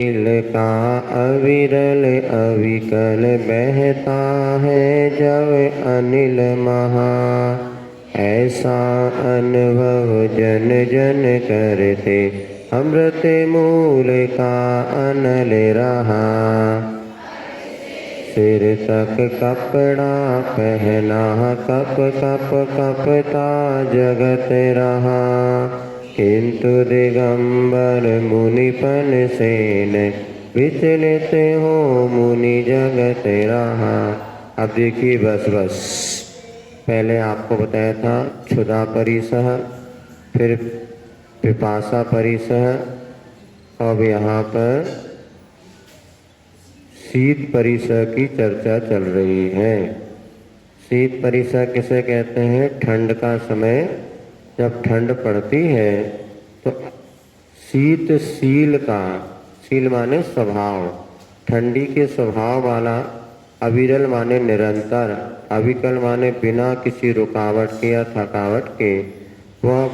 नील का अविरल अविकल बहता है जब अनिल महा, ऐसा अनुभव जन जन करते अमृत मूल का अनल रहा। सिर तक कपड़ा पहना कप कप कपता जगत रहा, किंतु दिगंबर मुनिपन से न विचलित हो मुनि जगत रहा। अब देखिए बस पहले आपको बताया था क्षुधा परिसह, फिर पिपासा परिसह, अब यहाँ पर शीत परिसह की चर्चा चल रही है। शीत परिसह किसे कहते हैं? ठंड का समय जब ठंड पड़ती है तो शीत शील का, शील माने स्वभाव, ठंडी के स्वभाव वाला, अविरल माने निरंतर, अविकल माने बिना किसी रुकावट के या थकावट के, वह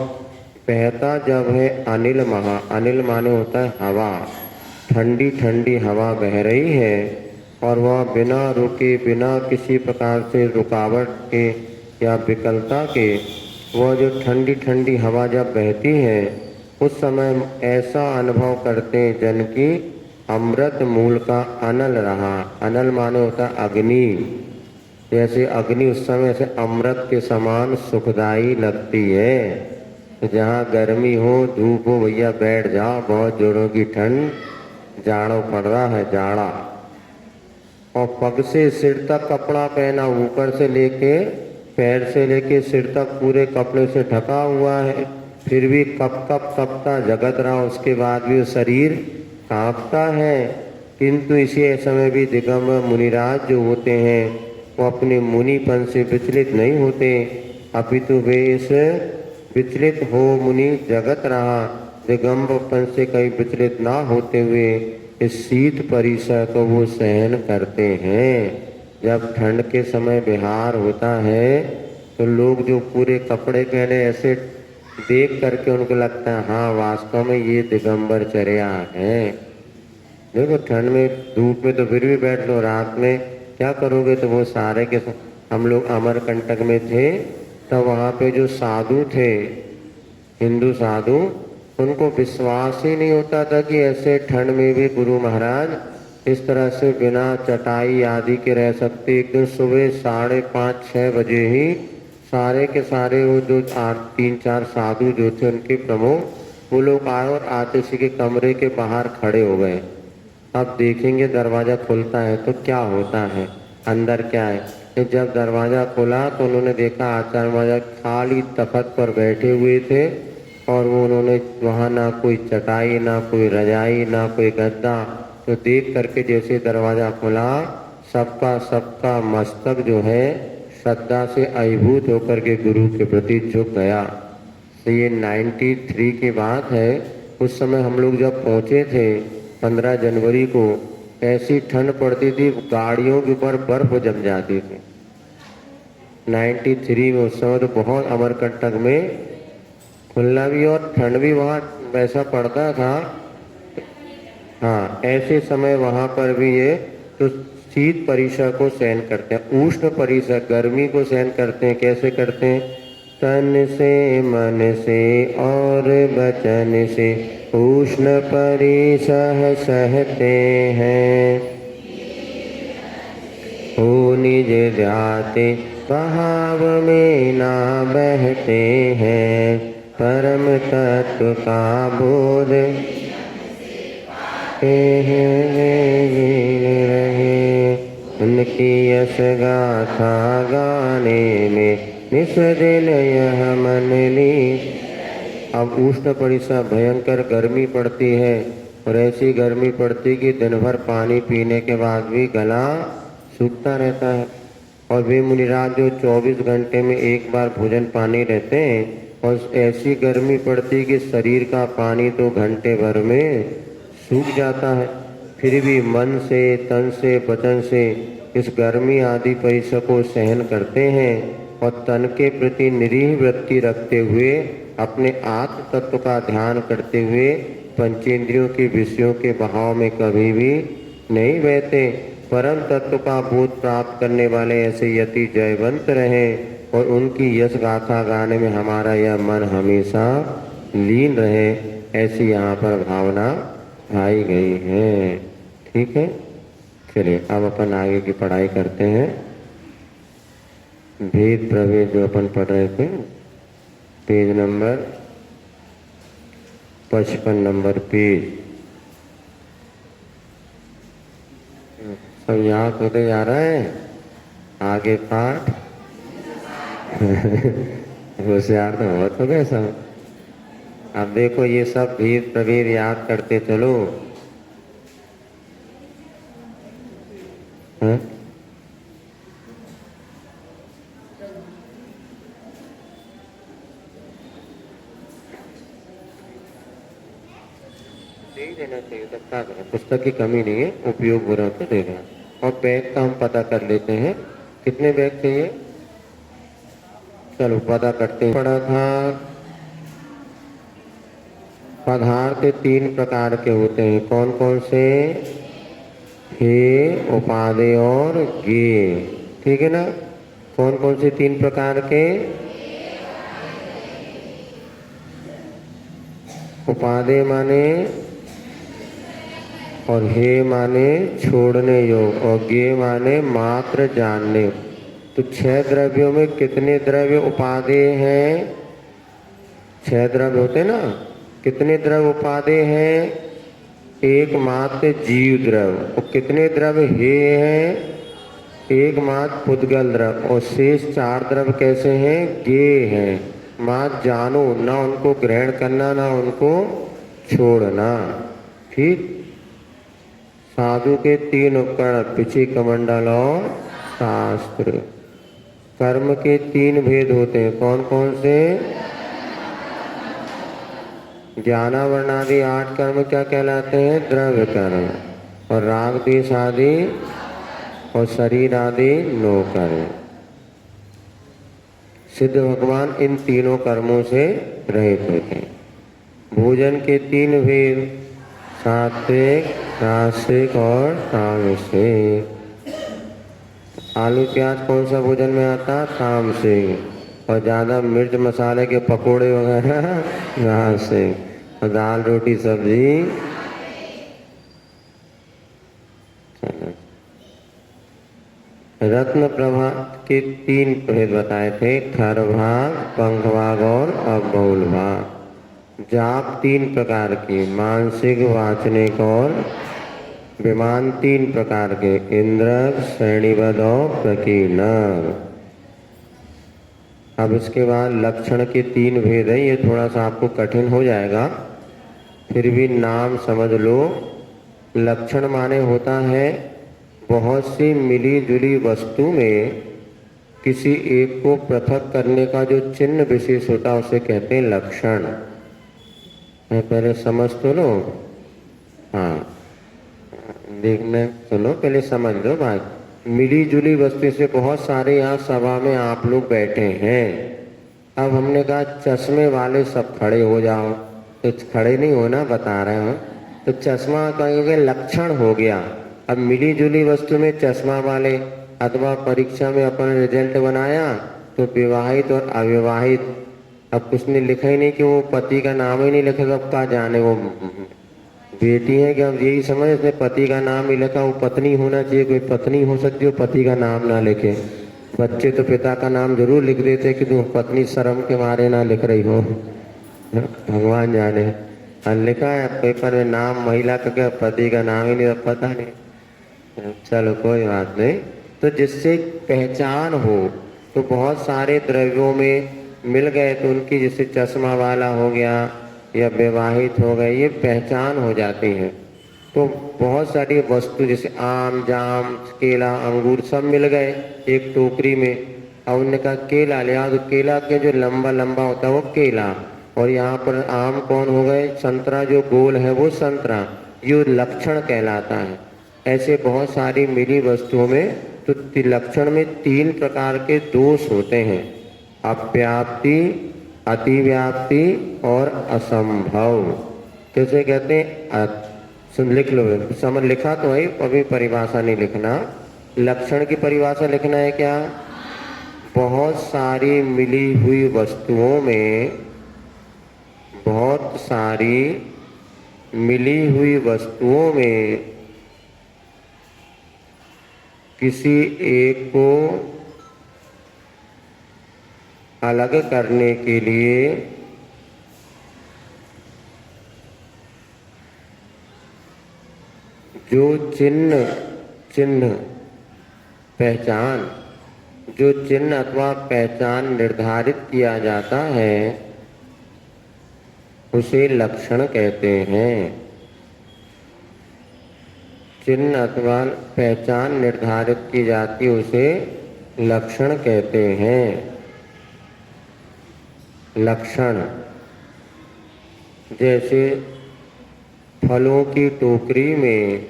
बहता जब है अनिल महा, अनिल माने होता है हवा, ठंडी ठंडी हवा बह रही है और वह बिना रुके बिना किसी प्रकार से रुकावट के या विकलता के, वह जो ठंडी ठंडी हवा जब बहती है उस समय ऐसा अनुभव करते हैं जन की अमृत मूल का अनल रहा। अनल माने होता है अग्नि, जैसे अग्नि उस समय से अमृत के समान सुखदाई लगती है। जहाँ गर्मी हो धूप हो भैया बैठ जाओ, बहुत जोरों की ठंड, जाड़ों पड़ रहा है जाड़ा, और पग से सिर तक कपड़ा पहना, ऊपर से लेके पैर से लेके सिर तक पूरे कपड़े से ढका हुआ है, फिर भी कप कप कपता जगत रहा, उसके बाद भी वो शरीर कांपता है। किंतु इसी समय भी दिगंबर मुनिराज जो होते हैं वो अपने मुनिपन से विचलित नहीं होते, अपितु वे इस विचलित हो मुनि जगत रहा, दिगंबरपन से कहीं विचलित ना होते हुए इस शीत परिसर को वो सहन करते हैं। जब ठंड के समय बिहार होता है तो लोग जो पूरे कपड़े पहने ऐसे देख करके उनको लगता है हाँ वास्तव में ये दिगंबरचर्या है। देखो ठंड में धूप में तो फिर भी बैठ लो, रात में क्या करोगे? तो वो सारे के हम लोग अमरकंटक में थे तो वहाँ पे जो साधु थे, हिंदू साधु, उनको विश्वास ही नहीं होता था कि ऐसे ठंड में भी गुरु महाराज इस तरह से बिना चटाई आदि के रह सकते। एक दिन सुबह 5:30-6 बजे ही सारे के सारे वो जो 3-4 साधु जो थे उनके प्रमुख, वो लोग आए और आतिशी के कमरे के बाहर खड़े हो गए। अब देखेंगे दरवाज़ा खुलता है तो क्या होता है, अंदर क्या है। जब दरवाज़ा खुला तो उन्होंने देखा आचार्य महाराज खाली तख्त पर बैठे हुए थे और वो उन्होंने वहाँ ना कोई चटाई ना कोई रजाई ना कोई गद्दा, तो देख करके जैसे दरवाज़ा खुला सबका मस्तक जो है श्रद्धा से अभिभूत होकर के गुरु के प्रति झुक गया। तो ये 93 की बात है। उस समय हम लोग जब पहुँचे थे 15 जनवरी को, ऐसी ठंड पड़ती थी गाड़ियों के ऊपर बर्फ जम जाती थी 93 में। उस समय तो बहुत अमरकंटक में खुलना भी और ठंड भी वहाँ वैसा पड़ता था। हाँ, ऐसे समय वहाँ पर भी ये तो शीत परिसर को सहन करते हैं, उष्ण परिसर गर्मी को सहन करते हैं। कैसे करते हैं? तन से मन से और वचन से उष्ण परिसह सहते हैं, हो निज जाते बहाव में ना बहते हैं, परम तत्व का बोध रहे, उनकी यश गाथा गाने में निस दिन यह मन ली। अब उष्ण परिसर भयंकर गर्मी पड़ती है और ऐसी गर्मी पड़ती कि दिन भर पानी पीने के बाद भी गला सूखता रहता है। और वे मुनिराज जो 24 घंटे में एक बार भोजन पानी रहते हैं और ऐसी गर्मी पड़ती कि शरीर का पानी तो घंटे भर में सूख जाता है, फिर भी मन से तन से वचन से इस गर्मी आदि परिसर को सहन करते हैं और तन के प्रति निरीह वृत्ति रखते हुए अपने आत्म तत्व का ध्यान करते हुए पंचेंद्रियों के विषयों के बहाव में कभी भी नहीं बहते। परम तत्व का बोध प्राप्त करने वाले ऐसे यति जयवंत रहे और उनकी यश गाथा गाने में हमारा यह मन हमेशा लीन रहे, ऐसी यहाँ पर भावना आई गई है। ठीक है, चलिए अब अपन आगे की पढ़ाई करते हैं। भेद प्रभेद जो अपन पढ़ रहे थे, पेज नंबर 55 नंबर पेज। सब याद होते जा रहा है आगे पाठ। होशियार तो बहुत हो गए सब। अब देखो ये सब भेद प्रभेद याद करते चलो। हाँ? दे देना चाहिए, तब क्या करें, पुस्तक की कमी नहीं है, उपयोग हो रहा तो दे देना। और बैग का हम पता कर लेते हैं, कितने बैग चाहिए, चलो पता करते हैं। पढ़ा था पदार्थ 3 प्रकार के होते हैं, कौन कौन से, हे, उपादेय और गे। ठीक है ना, कौन कौन से 3 प्रकार के, उपादेय माने और हे माने छोड़ने योग और गे माने मात्र जानने। तो 6 द्रव्यों में कितने द्रव्य उपादेय हैं, 6 द्रव्य होते ना, कितने द्रव्य उपादेय हैं, एकमात्र जीव द्रव्य। और कितने द्रव्य हे हैं, एकमात्र पुद्गल द्रव्य। और शेष 4 द्रव्य कैसे हैं, गे हैं, मात जानो, ना उनको ग्रहण करना ना उनको छोड़ना। ठीक, साधु के 3 उपकरण, पिछे कमंडल और शास्त्र। कर्म के 3 भेद होते हैं, कौन कौन से, ज्ञानावरणादि 8 कर्म क्या कहलाते हैं, द्रव्य कर्म। और राग द्वेष आदि और शरीर आदि 9 कर्म। सिद्ध भगवान इन तीनों कर्मों से रहित होते हैं। भोजन के 3 भेद, सात्विक, रासिक और तामसिक। आलू प्याज कौन सा भोजन में आता, तामसिक। और ज़्यादा मिर्च मसाले के पकोड़े वगैरह रासिक। और दाल रोटी सब्जी, रत्न प्रभा के 3 भेद बताए थे, खर भाग, पंख भाग और अबहुल भाग। जाप 3 प्रकार की, मानसिक, वाचनिक और विमान 3 प्रकार के, इंद्रक, श्रेणीबद्ध और प्रकीर्णक। अब इसके बाद लक्षण के 3 भेद हैं, ये थोड़ा सा आपको कठिन हो जाएगा, फिर भी नाम समझ लो। लक्षण माने होता है बहुत सी मिली जुली वस्तु में किसी एक को पृथक करने का जो चिन्ह विशेष होता है उसे कहते हैं लक्षण। पहले समझ तो लो, हाँ देखने सुनो, पहले समझ लो भाई। मिली जुली वस्तु से बहुत सारे यहाँ सभा में आप लोग बैठे हैं। अब हमने कहा चश्मे वाले सब खड़े हो जाओ, तो खड़े नहीं होना, बता रहे हो, तो चश्मा कहेंगे लक्षण हो गया। अब मिली जुली वस्तु में चश्मा वाले, अथवा परीक्षा में अपन रिजल्ट बनाया तो विवाहित और अविवाहित, अब कुछ ने लिखा ही नहीं कि वो पति का नाम ही नहीं लिखा, अब क्या जाने वो बेटी है कि अब यही समझ इसने पति का नाम ही लिखा, वो पत्नी होना चाहिए, कोई पत्नी हो सकती हो पति का नाम ना लिखे। बच्चे तो पिता का नाम जरूर लिख देते कि तुम पत्नी शर्म के मारे ना लिख रही हो, भगवान जाने। लिखा है पेपर में नाम महिला का, क्या पति का नाम ही नहीं, पता नहीं। चलो कोई बात नहीं। तो जिससे पहचान हो, तो बहुत सारे द्रव्यों में मिल गए तो उनकी, जैसे चश्मा वाला हो गया या विवाहित हो गए, ये पहचान हो जाती है। तो बहुत सारी वस्तु जैसे आम, जाम, केला, अंगूर सब मिल गए एक टोकरी में, और उन्होंने कहा केला ले आओ, तो केला के जो लंबा लंबा होता है वो केला, और यहाँ पर आम कौन हो गए, संतरा जो गोल है वो संतरा, ये लक्षण कहलाता है। ऐसे बहुत सारी मिली वस्तुओं में, तो लक्षण में 3 प्रकार के दोष होते हैं, अव्याप्ति, अतिव्याप्ति और असंभव। कैसे कहते हैं? सुन लिख लो, समझ लिखा तो है, अभी परिभाषा नहीं लिखना। लक्षण की परिभाषा लिखना है क्या? बहुत सारी मिली हुई वस्तुओं में, बहुत सारी मिली हुई वस्तुओं में किसी एक को अलग करने के लिए जो चिन्ह पहचान, जो चिन्ह अथवा पहचान निर्धारित किया जाता है उसे लक्षण कहते हैं। चिन्ह अथवा पहचान निर्धारित की जाती उसे लक्षण कहते हैं। लक्षण जैसे फलों की टोकरी में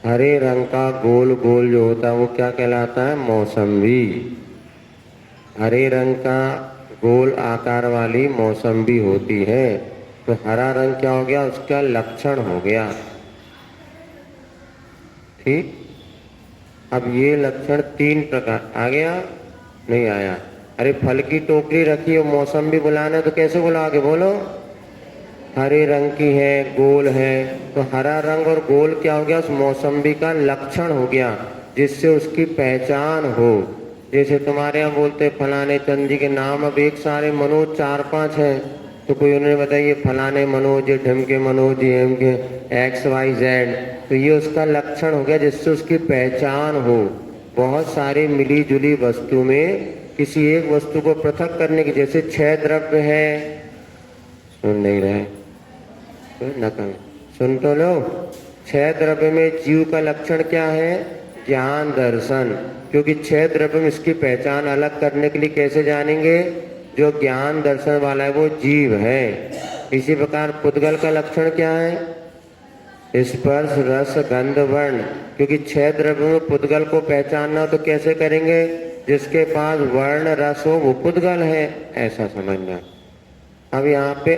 हरे रंग का गोल गोल जो होता है वो क्या कहलाता है? मौसम्बी। हरे रंग का गोल आकार वाली मौसम्बी होती है, तो हरा रंग क्या हो गया? उसका लक्षण हो गया। ठीक। अब ये लक्षण 3 प्रकार आ गया, नहीं आया? अरे फल की टोकरी रखी है, मौसम्बी बुलाना तो कैसे बुलाओगे? बोलो। हरे रंग की है, गोल है, तो हरा रंग और गोल क्या हो गया? उस मौसम्बी का लक्षण हो गया, जिससे उसकी पहचान हो। जैसे तुम्हारे यहाँ बोलते फलाने चंद जी के नाम, अब एक सारे मनोज 4-5 हैं, तो कोई उन्होंने बताइए फलाने मनोज, ढिमके मनोज, एम के XYZ, तो ये उसका लक्षण हो गया, जिससे उसकी पहचान हो। बहुत सारी मिली जुली वस्तु में किसी एक वस्तु को पृथक करने की, जैसे 6 द्रव्य है, सुन नहीं रहे, सुन तो लो। 6 द्रव्य में जीव का लक्षण क्या है? ज्ञान दर्शन। क्योंकि 6 द्रव्य में इसकी पहचान अलग करने के लिए कैसे जानेंगे? जो ज्ञान दर्शन वाला है वो जीव है। इसी प्रकार पुद्गल का लक्षण क्या है? स्पर्श रस गंध वर्ण। क्योंकि 6 द्रव्य में पुद्गल को पहचानना तो कैसे करेंगे? जिसके पास वर्ण रस हो वो पुद्गल है, ऐसा समझना। अब यहाँ पे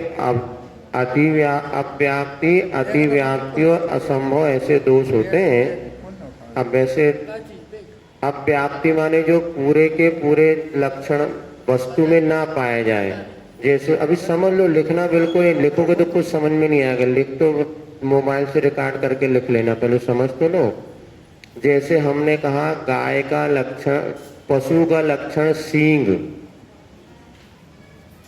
अव्याप्ति, अतिव्याप्ति और असंभव ऐसे दोष होते हैं। अब वैसे अव्याप्ति माने जो पूरे के पूरे लक्षण वस्तु में ना पाए जाए। जैसे अभी समझ लो, लिखना बिल्कुल, लिखोगे तो कुछ समझ में नहीं आएगा। लिख तो मोबाइल से रिकॉर्ड करके लिख लेना, पहले समझ तो लो। जैसे हमने कहा गाय का लक्षण, पशु का लक्षण सींग।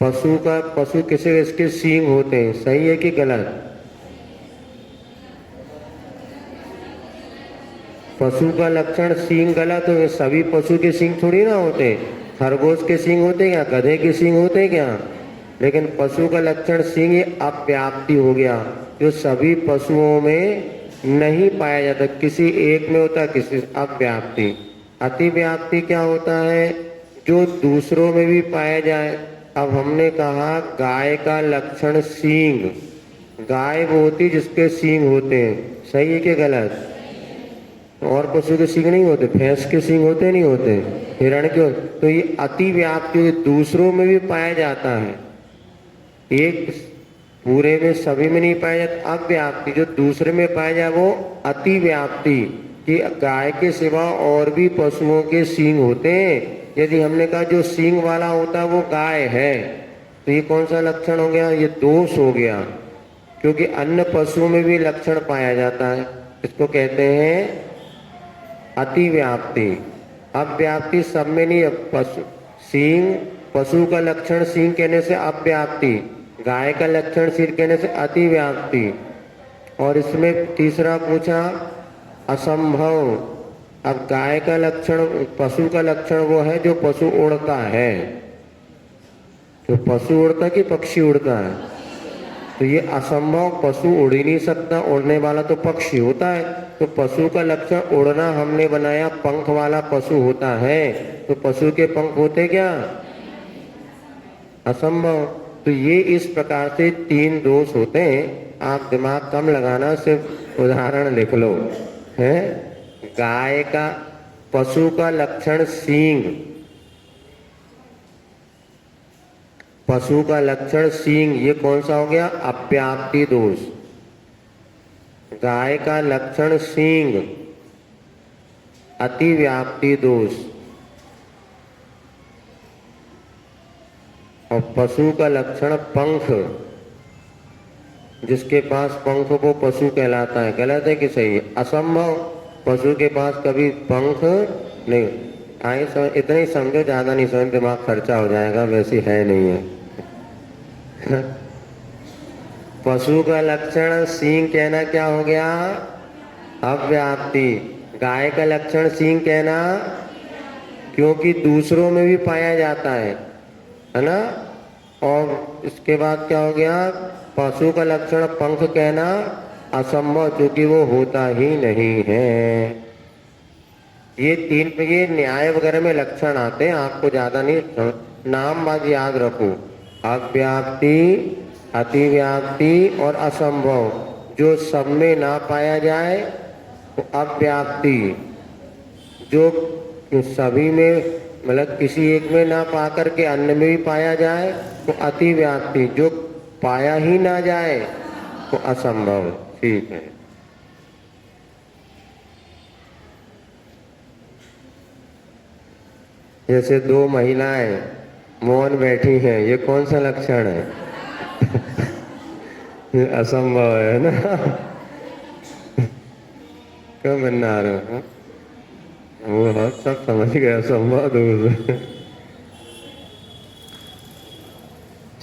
पशु किसे इसके सींग होते हैं, सही है कि गलत? पशु का लक्षण सींग गलत हो, सभी पशु के सींग थोड़ी ना होते। खरगोश के सींग होते क्या? गधे के सींग होते क्या? लेकिन पशु का लक्षण सींग, ये अव्याप्ति हो गया, जो सभी पशुओं में नहीं पाया जाता, किसी एक में होता, किसी अव्याप्ति। अतिव्याप्ति क्या होता है? जो दूसरों में भी पाया जाए। अब हमने कहा गाय का लक्षण सींग, गाय वो होती जिसके सींग होते हैं, सही है कि गलत? और पशु के सींग नहीं होते? भैंस के सींग होते नहीं होते? हिरण के होते? तो ये अतिव्याप्ति, दूसरों में भी पाया जाता है, एक पूरे में सभी में नहीं पाया जाता। अव्याप्ति, जो दूसरे में पाया जाए वो अतिव्याप्ति, कि गाय के सिवा और भी पशुओं के सींग होते हैं। यदि हमने कहा जो सींग वाला होता है वो गाय है, तो ये कौन सा लक्षण हो गया? ये दोष हो गया, क्योंकि अन्य पशुओं में भी लक्षण पाया जाता है। इसको कहते हैं अतिव्याप्ति। अव्याप्ति सब में नहीं। पशु सींग, पशु का लक्षण सींग कहने से अव्याप्ति, गाय का लक्षण सिर कहने से अतिव्याप्ति। और इसमें तीसरा पूछा असंभव। अब गाय का लक्षण, पशु का लक्षण वो है जो पशु उड़ता है। तो पशु उड़ता कि पक्षी उड़ता है? तो ये असंभव, पशु उड़ ही नहीं सकता, उड़ने वाला तो पक्षी होता है। तो पशु का लक्षण उड़ना हमने बनाया, पंख वाला पशु होता है, तो पशु के पंख होते क्या? असंभव। तो ये इस प्रकार से 3 दोष होते हैं। आप दिमाग कम लगाना, सिर्फ उदाहरण लिख लो। है गाय का, पशु का लक्षण सींग, पशु का लक्षण सींग, ये कौन सा हो गया? अव्याप्ति दोष। गाय का लक्षण सींग, अतिव्याप्ति दोष। और पशु का लक्षण पंख, जिसके पास पंख वो पशु कहलाता है। गलत है कि सही है? असंभव, पशु के पास कभी पंख नहीं। आए समझ, इतना ही समझो, ज्यादा नहीं समझ, दिमाग खर्चा हो जाएगा, वैसे है नहीं है। पशु का लक्षण सींग कहना क्या हो गया? अव्याप्ति। गाय का लक्षण सींग कहना, क्योंकि दूसरों में भी पाया जाता है ना। और इसके बाद क्या हो गया? पशु का लक्षण पंख कहना असंभव, क्योंकि वो होता ही नहीं है। ये तीन, ये न्याय वगैरह में लक्षण आते हैं, आपको ज्यादा नहीं, नाम बाज याद रखो। अव्याप्ति, अतिव्याप्ति और असंभव। जो सब में ना पाया जाए तो अव्याप्ति, जो सभी में मतलब किसी एक में ना पा करके अन्य में भी पाया जाए तो अतिव्याप्ति, जो पाया ही ना जाए तो असंभव। ठीक है। जैसे दो महिलाएं मौन बैठी हैं, ये कौन सा लक्षण है? ये असंभव है ना। क्यों बनना आ रहे हो? वो सब समझ गए, असंभव दूर।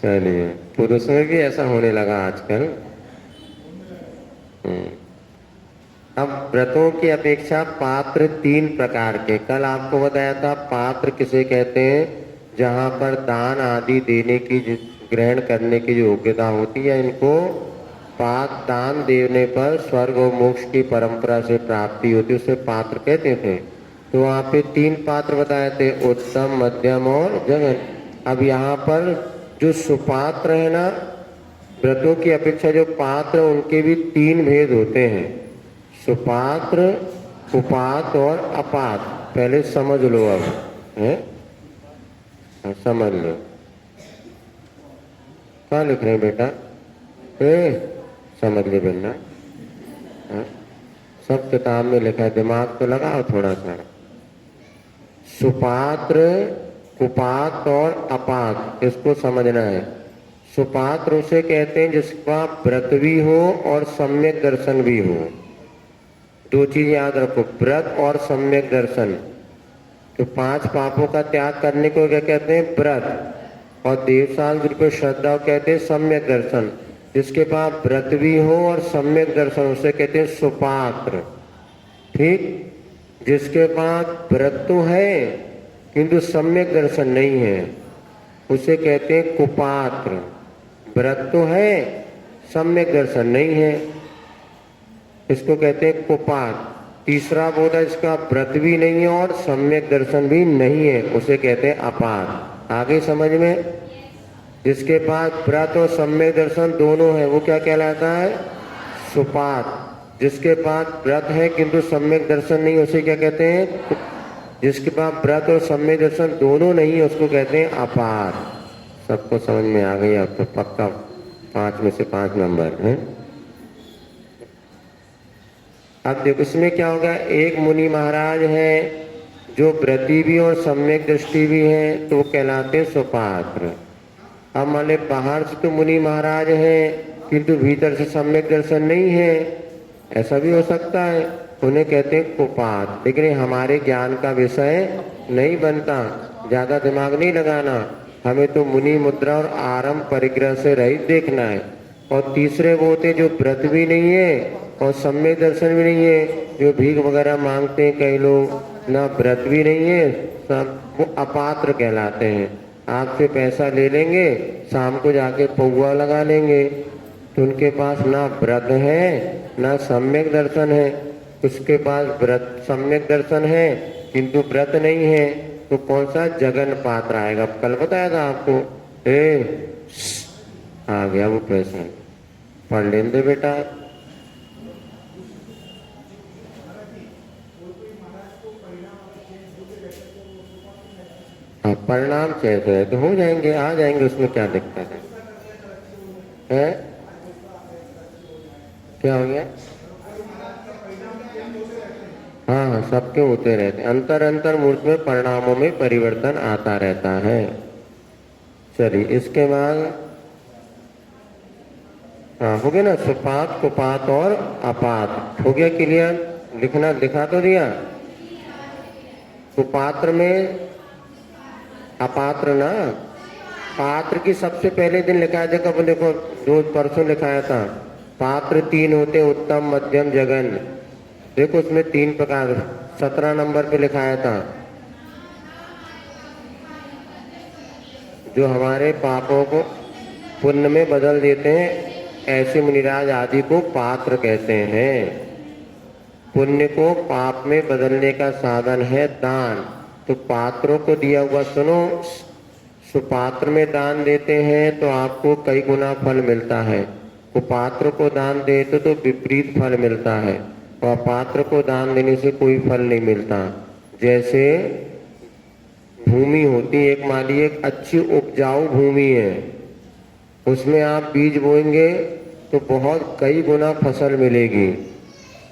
चलिए, पुरुष में भी ऐसा होने लगा आजकल। अब व्रतों की अपेक्षा पात्र तीन प्रकार के, कल आपको बताया था। पात्र किसे कहते हैं? जहाँ पर दान आदि देने की, ग्रहण करने की जो योग्यता होती है, इनको पात्र, दान देने पर स्वर्ग और मोक्ष की परंपरा से प्राप्ति होती है, उसे पात्र कहते थे। तो वहाँ पे तीन पात्र बताए थे, उत्तम, मध्यम और जघन। अब यहाँ पर जो सुपात्र है ना, व्रतों की अपेक्षा जो पात्र, उनके भी तीन भेद होते हैं, सुपात्र, कुपात्र और अपात्र। पहले समझ लो, अब है समझ लो। क्या लिख रहे हैं बेटा? समझ ले बनना, सब किताब में लिखा है, दिमाग तो लगाओ थोड़ा सा। सुपात्र, कुपात्र और अपात्र, इसको समझना है। सुपात्र उसे कहते हैं जिसका व्रत भी हो और सम्यक दर्शन भी हो। दो चीज याद रखो, व्रत और सम्यक दर्शन। तो 5 पापों का त्याग करने को क्या कहते हैं? व्रत। और देवसाल को श्रद्धा कहते हैं सम्यक दर्शन। जिसके पास व्रत भी हो और सम्यक दर्शन, उसे कहते हैं सुपात्र। ठीक। जिसके पास व्रत तो है किंतु सम्यक दर्शन नहीं है, उसे कहते हैं कुपात्र। व्रत तो है, सम्यक दर्शन नहीं है, इसको कहते हैं कुपात्र। तीसरा बोधा, इसका व्रत भी नहीं है और सम्यक दर्शन भी नहीं है, उसे कहते हैं अपात्र। आगे समझ में? जिसके पास व्रत और सम्यक दर्शन दोनों है, वो क्या कहलाता है? सुपात्र। जिसके पास व्रत है किंतु सम्यक दर्शन नहीं, उसे क्या कहते हैं? जिसके पास व्रत और सम्यक दर्शन दोनों नहीं है, उसको कहते हैं अपात्र। सबको समझ में आ गई? अब तो पक्का 5 में से 5 नंबर है। अब देखो इसमें क्या होगा, एक मुनि महाराज है जो व्रती भी और सम्यक दृष्टि भी है, तो वो कहलाते सुपात्र। अब मान ले बाहर से तो मुनि महाराज है किंतु भीतर से सम्यक दर्शन नहीं है, ऐसा भी हो सकता है, उन्हें कहते हैं कुपात्र। लेकिन हमारे ज्ञान का विषय नहीं बनता, ज्यादा दिमाग नहीं लगाना, हमें तो मुनि मुद्रा और आरंभ परिग्रह से रहित देखना है। और तीसरे वो होते जो व्रत भी नहीं है और सम्यक दर्शन भी नहीं है, जो भीख वगैरह मांगते हैं कई लोग, ना व्रत भी नहीं है, सब वो अपात्र कहलाते हैं। आपसे पैसा ले लेंगे, शाम को जाके पौवा लगा लेंगे, तो उनके पास ना व्रत है ना सम्यक दर्शन है। उसके पास व्रत सम्यक दर्शन है किंतु व्रत नहीं है, तो कौन सा? जगन पात्र आएगा। कल बताया था आपको। आ गया वो प्रश्न, पढ़ लेने दे बेटा। हाँ, परिणाम कैसे है तो हो जाएंगे, आ जाएंगे, उसमें क्या दिक्कत है? क्या हो गया? हाँ हाँ, सबके होते रहते, अंतर अंतर मूर्त में परिणामों में परिवर्तन आता रहता है। चलिए इसके बाद हाँ हो गया ना, सुपात कुपात और अपात हो गया क्लियर। लिखना दिखा तो दिया। कुपात्र में अपात्र ना, पात्र की सबसे पहले दिन लिखाया था, कब देखो दो परसों लिखाया था। पात्र तीन होते, उत्तम मध्यम जघन। देखो उसमें तीन प्रकार, 17 नंबर पे लिखाया था। जो हमारे पापों को पुण्य में बदल देते हैं, ऐसे मुनिराज आदि को पात्र कहते हैं। पुण्य को पाप में बदलने का साधन है दान। तो पात्रों को दिया हुआ सुनो, सुपात्र में दान देते हैं तो आपको कई गुना फल मिलता है। कुपात्र को दान देते तो विपरीत फल मिलता है, और अपात्र को दान देने से कोई फल नहीं मिलता। जैसे भूमि होती है, एक माली एक अच्छी उपजाऊ भूमि है, उसमें आप बीज बोएंगे तो बहुत कई गुना फसल मिलेगी।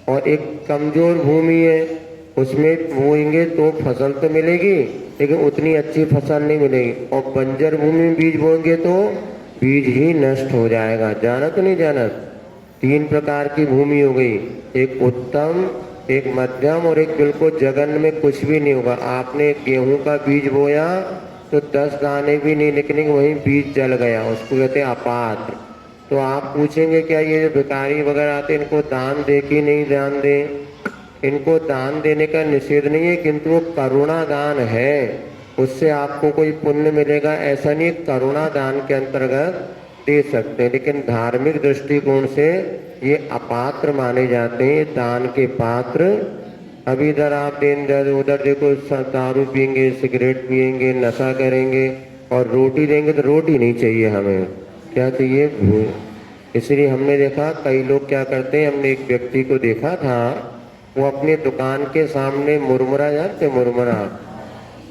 और एक कमजोर भूमि है, उसमें बोएंगे तो फसल तो मिलेगी लेकिन उतनी अच्छी फसल नहीं मिलेगी। और बंजर भूमि में बीज बोएंगे तो बीज ही नष्ट हो जाएगा। जाना तो नहीं जाना? तीन प्रकार की भूमि हो गई, एक उत्तम, एक मध्यम और एक बिल्कुल जघन्य में कुछ भी नहीं होगा। आपने गेहूं का बीज बोया तो 10 दाने भी नहीं निकलेंगे, वहीं बीज जल गया, उसको कहते हैं अपात्र। तो आप पूछेंगे क्या ये जो भिखारी वगैरह आते हैं इनको दान दे कि नहीं दान दें? इनको दान देने का निषेध नहीं है, किंतु वो करुणा दान है, उससे आपको कोई पुण्य मिलेगा ऐसा नहीं। करुणा दान के अंतर्गत दे सकते हैं, लेकिन धार्मिक दृष्टिकोण से ये अपात्र माने जाते हैं, दान के पात्र। अभी इधर आप देंगे, उधर देखो दारू पियेंगे, सिगरेट पियेंगे, नशा करेंगे, और रोटी देंगे तो रोटी नहीं चाहिए हमें, क्या चाहिए? इसलिए हमने देखा कई लोग क्या करते हैं, हमने एक व्यक्ति को देखा था, वो अपने दुकान के सामने मुरमुरा, जानते मुरमुरा,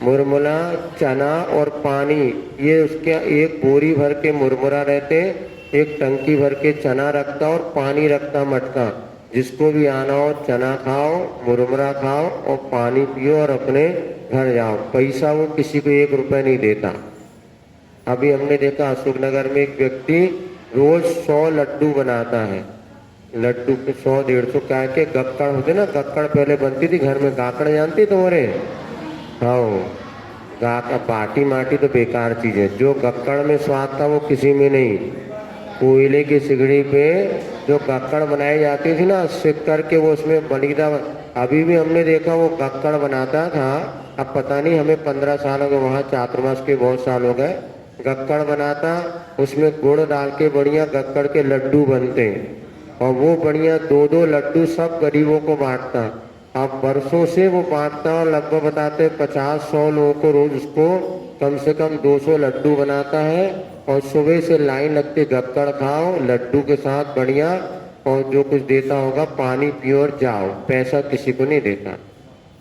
मुरमुरा, चना और पानी, ये उसके एक बोरी भर के मुरमुरा रहते, एक टंकी भर के चना रखता और पानी रखता मटका। जिसको भी आना हो चना खाओ, मुरमुरा खाओ और पानी पियो और अपने घर जाओ। पैसा वो किसी को 1 रुपये नहीं देता। अभी हमने देखा अशोकनगर में एक व्यक्ति रोज 100 लड्डू बनाता है। लड्डू के 100-150 क्या के गक्कड़ होते ना, गक्कड़ पहले बनती थी घर में, गाकड़ जानती तुम्हारे? हाँ, गाका पाटी माटी तो बेकार चीज है, जो गक्कड़ में स्वाद था वो किसी में नहीं। कोयले की सिगड़ी पे जो गक्कड़ बनाई जाती थी ना, सिक करके वो उसमें बनी था। अभी भी हमने देखा वो गक्कड़ बनाता था, अब पता नहीं, हमें 15 साल हो गए, वहाँ चातुर्मास के बहुत साल हो गए। गक्कड़ बनाता, उसमें गुड़ डाल के बढ़िया गक्कड़ के लड्डू बनते, और वो बढ़िया 2-2 लड्डू सब गरीबों को बांटता। अब बरसों से वो बांटता और लगभग बताते 50-100 लोगों को रोज उसको कम से कम 200 लड्डू बनाता है। और सुबह से लाइन लगती, गक्कड़ खाओ लड्डू के साथ बढ़िया, और जो कुछ देता होगा पानी पियो और जाओ, पैसा किसी को नहीं देता।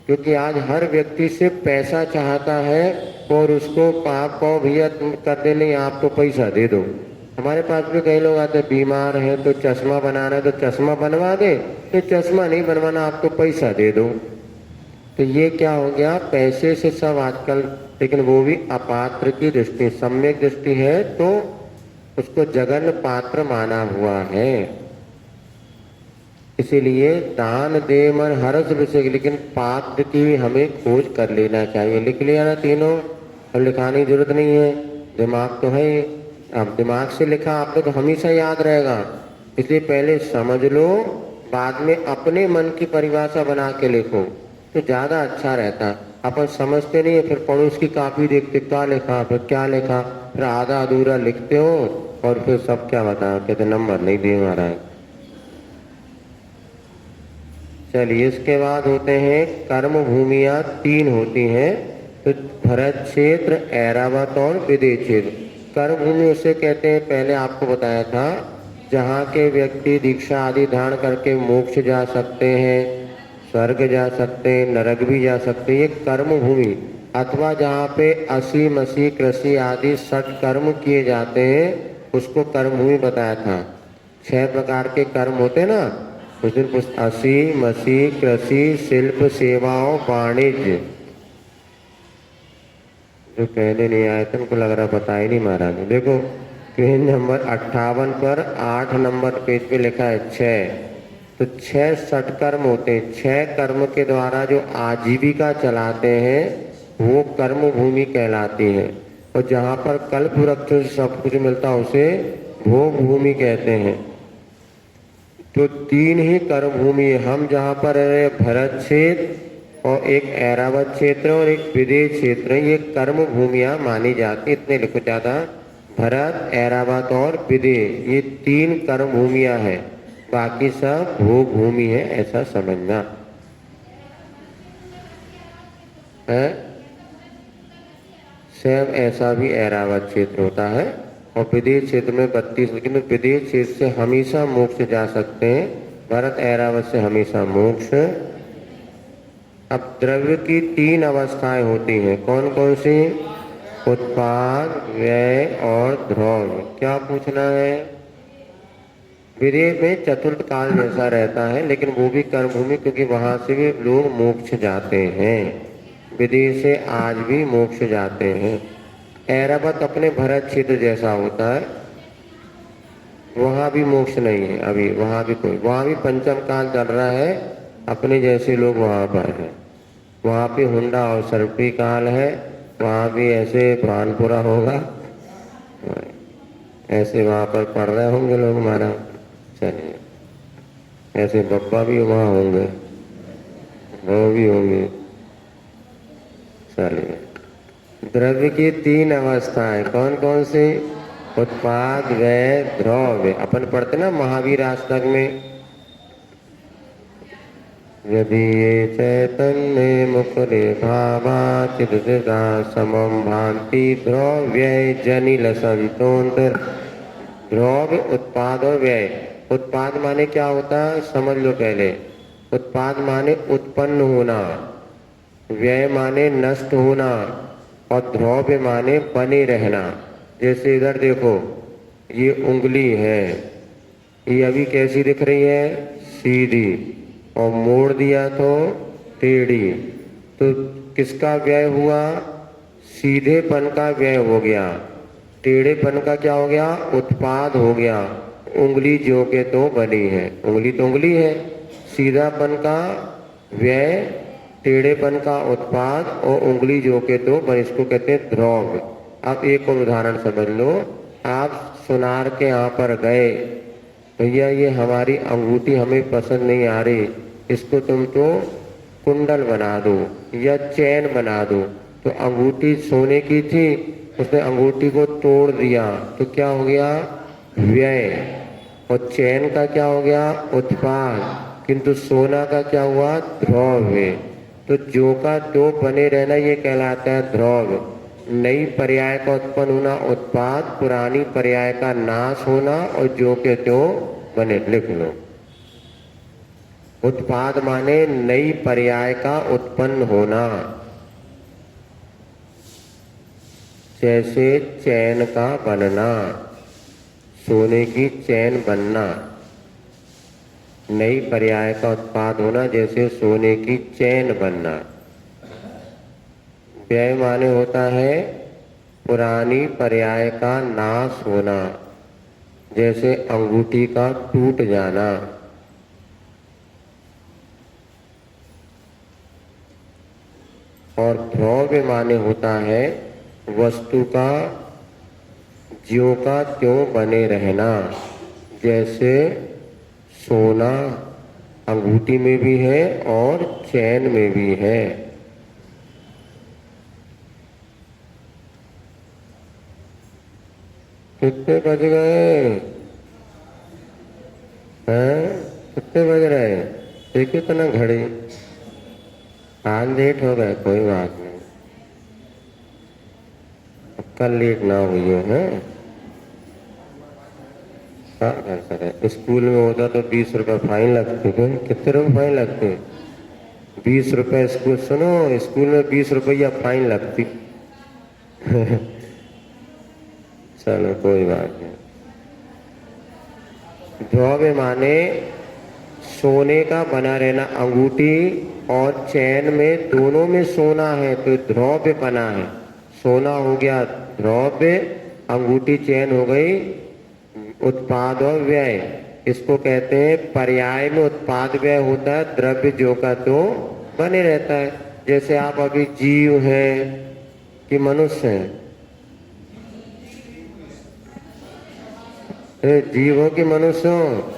क्योंकि आज हर व्यक्ति से पैसा चाहता है, और उसको पाप को भैया तुम कर दे, नहीं आप तो पैसा दे दो। हमारे पास भी कई लोग आते, बीमार हैं तो चश्मा बनाना है तो चश्मा बनवा दे, तो चश्मा नहीं बनवाना, आप तो पैसा दे दो। तो ये क्या हो गया, पैसे से सब आजकल, लेकिन वो भी अपात्र की दृष्टि, सम्यक दृष्टि है तो उसको जघन्य पात्र माना हुआ है। इसीलिए दान दे मन हर्ष विषय, लेकिन पात्र की हमें खोज कर लेना चाहिए। लिख लिया ना तीनों, और लिखाने की जरूरत नहीं है, दिमाग तो है। अब दिमाग से लिखा आपको तो हमेशा याद रहेगा, इसलिए पहले समझ लो, बाद में अपने मन की परिभाषा बना के लिखो तो ज़्यादा अच्छा रहता। अपन समझते नहीं है, फिर पड़ोस की कॉपी देखते, क्या लिखा, फिर क्या लिखा, फिर आधा अधूरा लिखते हो, और फिर सब क्या बताओ, कहते नंबर नहीं दिए महाराज। चलिए इसके बाद होते हैं कर्म भूमियाँ 3 होती हैं, तो भरत क्षेत्र, ऐरावत और विदेह क्षेत्र। कर्म भूमि उसे कहते हैं, पहले आपको बताया था, जहाँ के व्यक्ति दीक्षा आदि धारण करके मोक्ष जा सकते हैं, स्वर्ग जा सकते हैं, नरक भी जा सकते हैं, ये कर्म भूमि। अथवा जहाँ पे असी मसी कृषि आदि षट कर्म किए जाते हैं उसको कर्म भूमि बताया था। 6 प्रकार के कर्म होते ना, उस दिन असी मसी कृषि शिल्प सेवाओं वाणिज्य। जो कहने नहीं आए थे उनको लग रहा पता ही नहीं महाराज। देखो पेज नंबर 58 पर 8 नंबर पेज पे लिखा है 6। तो 6 सटकर्म होते हैं। 6 कर्म के द्वारा जो आजीविका चलाते हैं वो कर्म भूमि कहलाती है। और जहाँ पर कल्प वृक्ष से सब कुछ मिलता है उसे भोग भूमि कहते हैं। तो 3 ही कर्म भूमि है। हम जहाँ पर है भरत क्षेत्र और एक ऐरावत क्षेत्र और एक विदेश क्षेत्र, ये कर्म भूमियाँ मानी जाती। इतने लिखो ज़्यादा, भरत ऐरावत और विदेश, ये 3 कर्म भूमियाँ हैं, बाकी सब भोग भूमि है, ऐसा समझना है। सेम ऐसा भी ऐरावत क्षेत्र होता है और विदेश क्षेत्र में 32, लेकिन विदेश क्षेत्र से हमेशा मोक्ष जा सकते हैं, भरत ऐरावत से हमेशा मोक्ष। अब द्रव्य की 3 अवस्थाएं होती हैं, कौन कौन सी? उत्पाद, व्यय और द्रव्य। क्या पूछना है? विदेह में चतुर्थ काल जैसा रहता है, लेकिन वो भी कर्म भूमि, क्योंकि वहां से भी लोग मोक्ष जाते हैं। विदेह से आज भी मोक्ष जाते हैं। ऐरावत अपने भरत क्षेत्र जैसा होता है, वहां भी मोक्ष नहीं है अभी, वहां भी कोई, वहां भी पंचम काल चल रहा है, अपने जैसे लोग वहां पर हैं। वहां पे हुंडा और सर्पी काल है, वहां भी ऐसे भानपुरा होगा, ऐसे वहां पर पढ़ रहे होंगे लोग हमारा। चलिए, ऐसे बप्पा भी वहाँ होंगे, वो भी होंगे। चलिए, द्रव्य की 3 अवस्थाएं कौन कौन सी? उत्पाद, व्यय, द्रव्य। अपन पढ़ते ना महावीर अष्टक में, यदि ये चैतन्य मुकुरे भावा चिदृता समम भांति द्रव्य जनिल संतोष। द्रव्य, उत्पाद और व्यय। उत्पाद माने क्या होता है समझ लो पहले। उत्पाद माने उत्पन्न होना, व्यय माने नष्ट होना, और द्रव्य माने बने रहना। जैसे इधर देखो, ये उंगली है, ये अभी कैसी दिख रही है? सीधी, और मोड़ दिया तो टेढ़ी। तो किसका व्यय हुआ? सीधेपन का व्यय हो गया। टेढ़ेपन का क्या हो गया? उत्पाद हो गया। उंगली जो के तो बनी है, उंगली तो उंगली है। सीधापन का व्यय, टेढ़ेपन का उत्पाद, और उंगली जो के तो बनी, इसको कहते हैं द्रव्य। अब एक और उदाहरण समझ लो। आप सुनार के यहाँ पर गए, भैया ये हमारी अंगूठी हमें पसंद नहीं आ रही, इसको तुम तो कुंडल बना दो या चैन बना दो। तो अंगूठी सोने की थी, उसने अंगूठी को तोड़ दिया, तो क्या हो गया? व्यय। और चैन का क्या हो गया? उत्पाद। किंतु सोना का क्या हुआ? द्रव्य। तो जो का तो बने रहना ये कहलाता है द्रव्य। नई पर्याय का उत्पन्न होना उत्पाद, पुरानी पर्याय का नाश होना, और जो के तो बने। लिख लो, उत्पाद माने नई पर्याय का उत्पन्न होना। जैसे चैन का बनना, सोने की चैन बनना, नई पर्याय का उत्पाद होना, जैसे सोने की चैन बनना। व्यय माने होता है पुरानी पर्याय का नाश होना, जैसे अंगूठी का टूट जाना। और द्रव्य माने होता है वस्तु का ज्यों का त्यों बने रहना। जैसे सोना अंगूठी में भी है और चैन में भी है। कितने बज गए हैं? कितने बज रहे हैं? देखिए तो ना घड़ी, आज लेट हो गए, कोई बात नहीं, कल लेट ना हुई हो। है क्या कर सकते? स्कूल में होता तो 20 रुपये फाइन लगते थे। कितने रुपये फाइन लगते? 20 रुपए स्कूल, सुनो स्कूल में 20 रुपया फाइन लगती। चलो कोई बात नहीं। द्रव्य माने सोने का बना रहना, अंगूठी और चैन में दोनों में सोना है तो द्रव्य बना है। सोना हो गया द्रव्य, अंगूठी चैन हो गई उत्पाद और व्यय। इसको कहते हैं पर्याय में उत्पाद व्यय होता है, द्रव्य जो का तो बने रहता है। जैसे आप अभी जीव हैं कि मनुष्य हैं? जीव हो कि मनुष्य हो?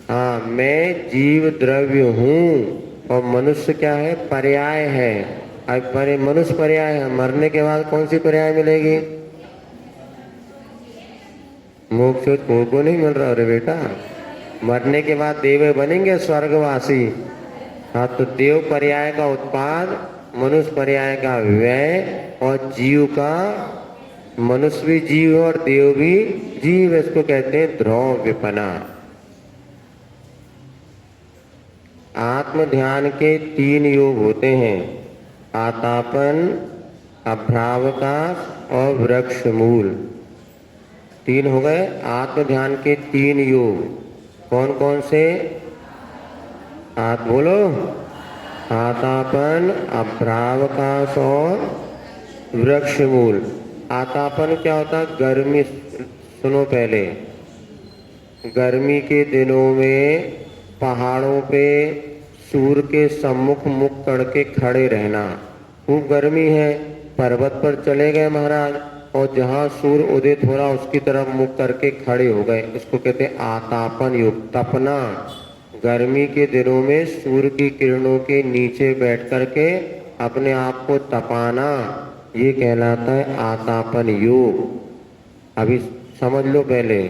हाँ, मैं जीव द्रव्य हूँ और मनुष्य क्या है? पर्याय है। अब मनुष्य पर्याय है, मरने के बाद कौन सी पर्याय मिलेगी? मोक्ष को नहीं मिल रहा। अरे बेटा, मरने के बाद देव बनेंगे स्वर्गवासी। हाँ, तो देव पर्याय का उत्पाद, मनुष्य पर्याय का व्यय और जीव का, मनुष्य भी जीव और देव भी जीव, इसको कहते हैं द्रव्यपना। आत्म ध्यान के 3 योग होते हैं, आतापन, अभ्रावकाश और वृक्ष मूल। 3 हो गए आत्म ध्यान के 3 योग। कौन कौन से? आप बोलो। आतापन, अभ्रावकाश और वृक्ष मूल। आतापन क्या होता है? गर्मी। सुनो पहले, गर्मी के दिनों में पहाड़ों पे सूर्य के सम्मुख मुख करके खड़े रहना। खूब गर्मी है, पर्वत पर चले गए महाराज और जहाँ सूर्य उदित हो रहा उसकी तरफ मुख करके खड़े हो गए, इसको कहते हैं आतापन योग, तपना। गर्मी के दिनों में सूर्य की किरणों के नीचे बैठ करके अपने आप को तपाना, ये कहलाता है आतापन योग। अभी समझ लो, पहले